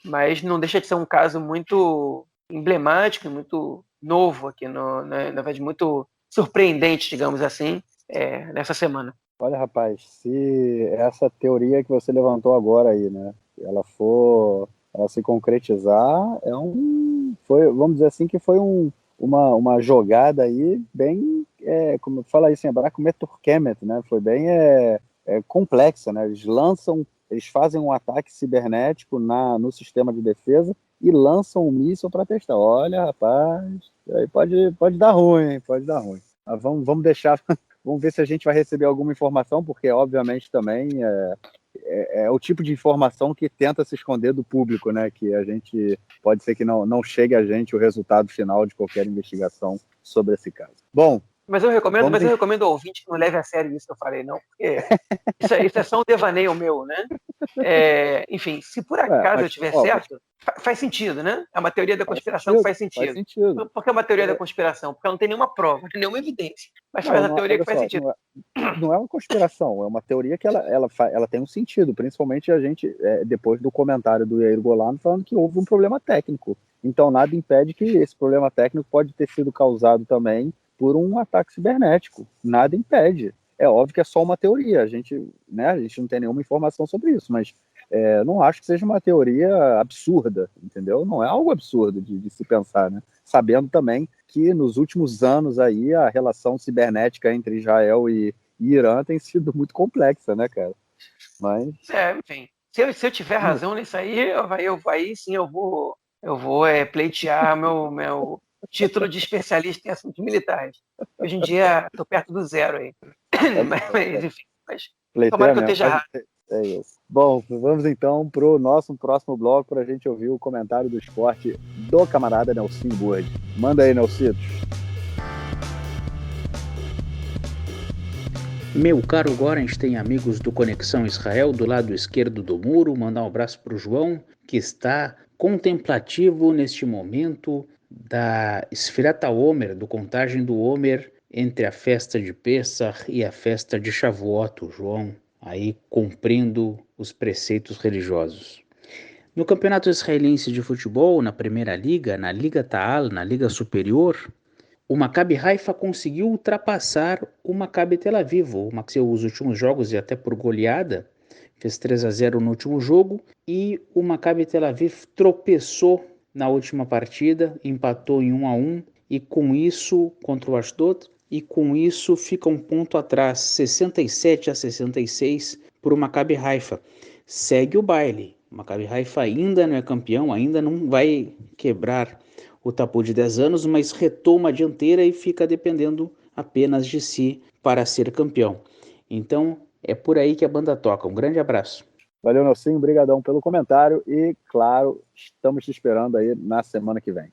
mas não deixa de ser um caso muito emblemático, muito novo aqui, na verdade, muito surpreendente, digamos assim, nessa semana. Olha, rapaz, se essa teoria que você levantou agora aí, né, ela se concretizar, vamos dizer assim, que foi uma jogada aí bem, como fala isso em hebraico, meturkemet, né? Foi bem complexa, né? Eles fazem um ataque cibernético no sistema de defesa e lançam um míssil para testar. Olha, rapaz, aí pode dar ruim, pode dar ruim. Mas vamos deixar, vamos ver se a gente vai receber alguma informação, porque obviamente também é o tipo de informação que tenta se esconder do público, né? Que a gente pode ser que não chegue a gente o resultado final de qualquer investigação sobre esse caso. Bom, Mas eu recomendo ao ouvinte que não leve a sério isso que eu falei, não, porque isso é só um devaneio meu, né? Enfim, se por acaso eu tiver certo, faz sentido, né? É uma teoria da conspiração que faz sentido. Faz sentido. Por que é uma teoria da conspiração? Porque ela não tem nenhuma prova, nenhuma evidência. Mas faz a teoria que faz sentido. Não é uma conspiração, é uma teoria que ela tem um sentido, principalmente a gente, depois do comentário do Yair Golan falando que houve um problema técnico. Então nada impede que esse problema técnico pode ter sido causado também por um ataque cibernético. Nada impede. É óbvio que é só uma teoria, a gente não tem nenhuma informação sobre isso, mas não acho que seja uma teoria absurda, entendeu? Não é algo absurdo de se pensar, né? Sabendo também que nos últimos anos aí a relação cibernética entre Israel e Irã tem sido muito complexa, né, cara? Mas... enfim, se eu tiver razão nisso aí, aí sim eu vou pleitear meu título de especialista em assuntos militares. Hoje em dia estou perto do zero aí. Mas enfim, tomara que eu esteja errado. É isso. Bom, vamos então para o nosso próximo bloco para a gente ouvir o comentário do esporte do camarada Nelson Burd. Manda aí, Nelcitos. Meu caro Gorenstein, amigos do Conexão Israel, do lado esquerdo do muro, mandar um abraço para o João, que está contemplativo neste momento da Esfirata Omer, do contagem do Omer, entre a festa de Pessah e a festa de Shavuot, o João, aí cumprindo os preceitos religiosos. No Campeonato Israelense de Futebol, na Primeira Liga, na Liga Ta'al, na Liga Superior, o Maccabi Haifa conseguiu ultrapassar o Maccabi Tel Aviv. Os últimos jogos, e até por goleada, fez 3-0 no último jogo, e o Maccabi Tel Aviv tropeçou na última partida, empatou em 1-1, e com isso, contra o Ashdod, e com isso fica um ponto atrás, 67-66, para o Maccabi Haifa. Segue o baile. O Maccabi Haifa ainda não é campeão, ainda não vai quebrar o tabu de 10 anos, mas retoma a dianteira e fica dependendo apenas de si para ser campeão. Então, é por aí que a banda toca. Um grande abraço. Valeu, Nelson. Obrigadão pelo comentário e, claro, estamos te esperando aí na semana que vem.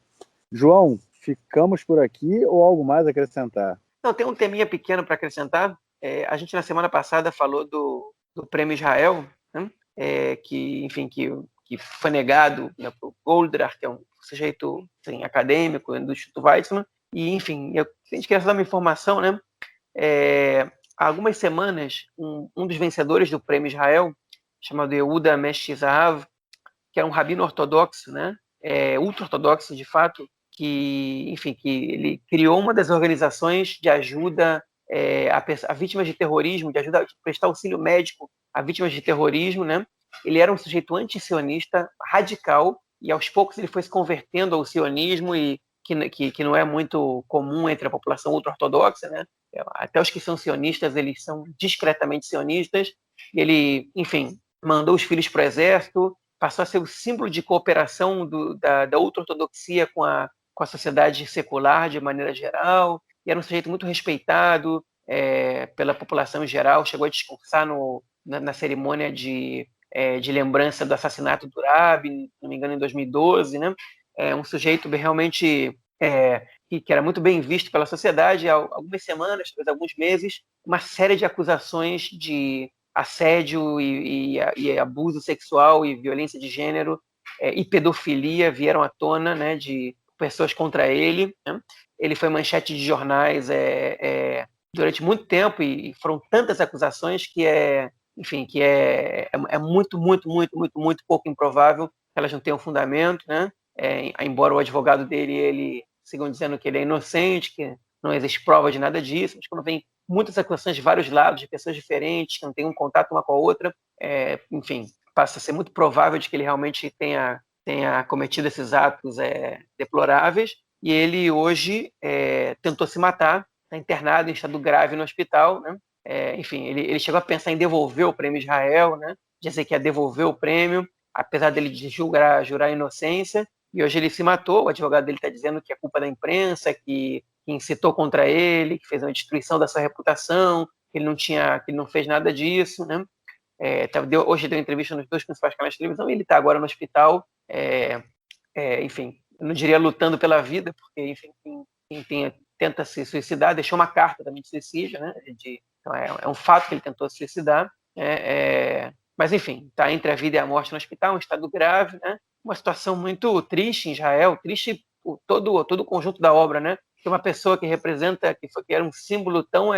João, ficamos por aqui ou algo mais a acrescentar? Não, tem um teminha pequeno para acrescentar. A gente, na semana passada, falou do Prêmio Israel, né? Que foi negado, né, para o Goldratt, que é um sujeito acadêmico do Instituto Weizmann. E, enfim, a gente queria dar uma informação, né? Há algumas semanas, um dos vencedores do Prêmio Israel, chamado Yehuda Mesh Zahav, que era um rabino ortodoxo, né? Ultra-ortodoxo, de fato, que ele criou uma das organizações de ajuda a vítimas de terrorismo, de ajuda a prestar auxílio médico a vítimas de terrorismo, né? Ele era um sujeito anti-sionista, radical, e aos poucos ele foi se convertendo ao sionismo, e que não é muito comum entre a população ultra-ortodoxa, né? Até os que são sionistas, eles são discretamente sionistas. Ele, enfim, mandou os filhos para o exército, passou a ser o símbolo de cooperação da ultra-ortodoxia com a sociedade secular de maneira geral, e era um sujeito muito respeitado pela população em geral, chegou a discursar na cerimônia de lembrança do assassinato do Rabin, se não me engano, em 2012, né? Um sujeito realmente que era muito bem visto pela sociedade. Há algumas semanas, talvez alguns meses, uma série de acusações de assédio e abuso sexual e violência de gênero e pedofilia vieram à tona, né, de pessoas contra ele, né? Ele foi manchete de jornais durante muito tempo, e foram tantas acusações que enfim, que é muito, muito, muito, muito, muito pouco improvável que elas não tenham fundamento, né? Embora o advogado dele, ele sigam dizendo que ele é inocente, que não existe prova de nada disso, mas quando vem muitas acusações de vários lados, de pessoas diferentes, que não têm um contato uma com a outra, enfim, passa a ser muito provável de que ele realmente tenha cometido esses atos deploráveis, e ele hoje tentou se matar, está internado em estado grave no hospital, né? enfim, ele chegou a pensar em devolver o prêmio Israel, né? Dizer que ia devolver o prêmio, apesar dele de jurar a inocência, e hoje ele se matou. O advogado dele está dizendo que é culpa da imprensa, que incitou contra ele, que fez uma destruição da sua reputação, que ele não fez nada disso, né? Hoje deu entrevista nos 2 principais canais de televisão e ele está agora no hospital, enfim, eu não diria lutando pela vida, porque, enfim, quem tenta se suicidar, deixou uma carta também de suicídio, né? Então é um fato que ele tentou se suicidar, mas, enfim, está entre a vida e a morte no hospital, um estado grave, né? Uma situação muito triste em Israel, triste todo o conjunto da obra, né? Que uma pessoa que representa, que era um símbolo tão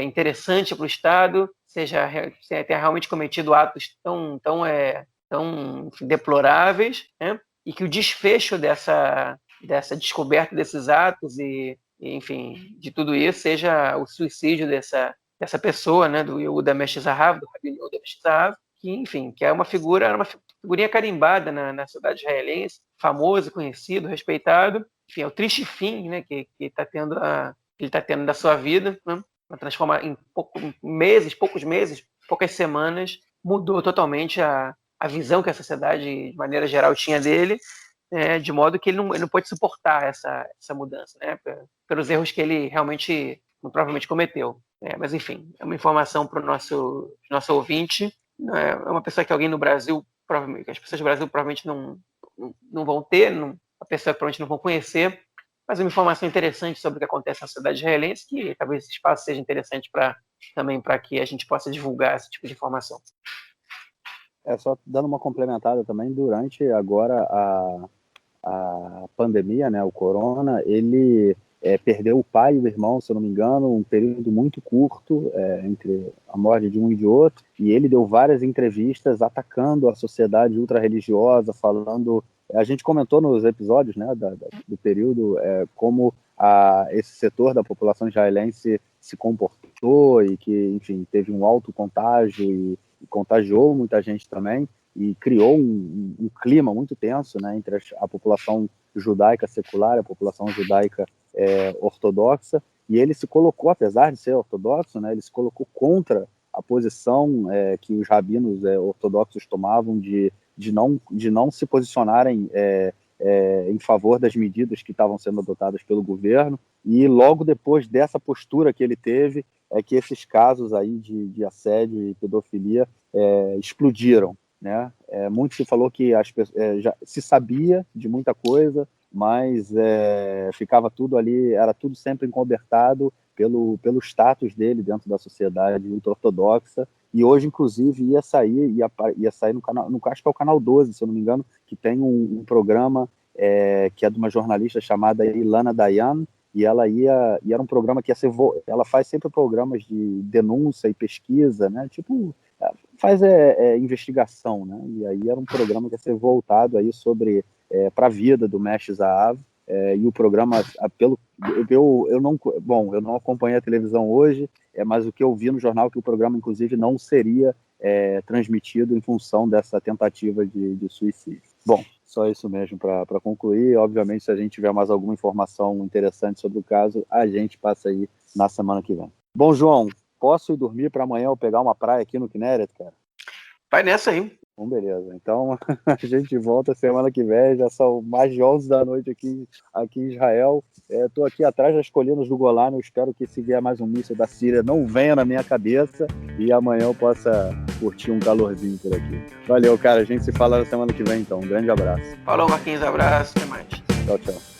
interessante para o Estado, tenha realmente cometido atos tão deploráveis, né? E que o desfecho dessa descoberta desses atos e, enfim, de tudo isso seja o suicídio dessa pessoa, né, do Yehuda Mesh Zahav, do Rabbi Yehuda Mesh Zahav, que, enfim, que era uma figurinha carimbada na sociedade israelense, famoso, conhecido, respeitado. Enfim, é o triste fim, né, que ele está tendo da sua vida, né? Transformar em poucos meses, poucas semanas, mudou totalmente a visão que a sociedade, de maneira geral, tinha dele, de modo que ele não pôde suportar essa mudança, né, pelos erros que ele realmente, provavelmente, cometeu. Mas, enfim, é uma informação para o nosso ouvinte. É uma pessoa que alguém no Brasil, provavelmente, as pessoas do Brasil provavelmente não vão ter, a pessoa que provavelmente não vão conhecer, mas uma informação interessante sobre o que acontece na sociedade israelense, que talvez esse espaço seja interessante também para que a gente possa divulgar esse tipo de informação. Só dando uma complementada também, durante agora a pandemia, né, o corona, ele perdeu o pai e o irmão, se eu não me engano, um período muito curto entre a morte de um e de outro, e ele deu várias entrevistas atacando a sociedade ultra-religiosa, falando... A gente comentou nos episódios, né, do período como esse setor da população israelense se comportou e que, enfim, teve um alto contágio e contagiou muita gente também, e criou um clima muito tenso, né, entre a população judaica secular e a população judaica ortodoxa, e ele se colocou, apesar de ser ortodoxo, né, ele se colocou contra a posição que os rabinos ortodoxos tomavam de não se posicionarem em favor das medidas que estavam sendo adotadas pelo governo, e logo depois dessa postura que ele teve, que esses casos aí de assédio e pedofilia explodiram, né? Muito se falou que já se sabia de muita coisa, mas ficava tudo ali, era tudo sempre encobertado pelo status dele dentro da sociedade ultra-ortodoxa. E hoje, inclusive, ia sair no canal, acho que é o canal 12, se eu não me engano, que tem um programa que é de uma jornalista chamada Ilana Dayan, e era um programa que ela faz sempre programas de denúncia e pesquisa, né? Tipo, faz investigação, né? E aí era um programa que ia ser voltado aí para a vida do Mesh Zahav, e o programa, eu não acompanhei a televisão hoje, mas o que eu vi no jornal, que o programa, inclusive, não seria transmitido em função dessa tentativa de suicídio. Bom, só isso mesmo para concluir. Obviamente, se a gente tiver mais alguma informação interessante sobre o caso, a gente passa aí na semana que vem. Bom, João, posso ir dormir para amanhã eu pegar uma praia aqui no Kinneret, cara? Vai nessa aí. Bom, beleza. Então, a gente volta semana que vem. Já são mais de 11 da noite aqui em Israel. Estou aqui atrás das colinas do Golã. Eu espero que, se vier mais um míssil da Síria, não venha na minha cabeça e amanhã eu possa curtir um calorzinho por aqui. Valeu, cara. A gente se fala na semana que vem, então. Um grande abraço. Falou, Marquinhos. Abraço. Até mais. Tchau, tchau.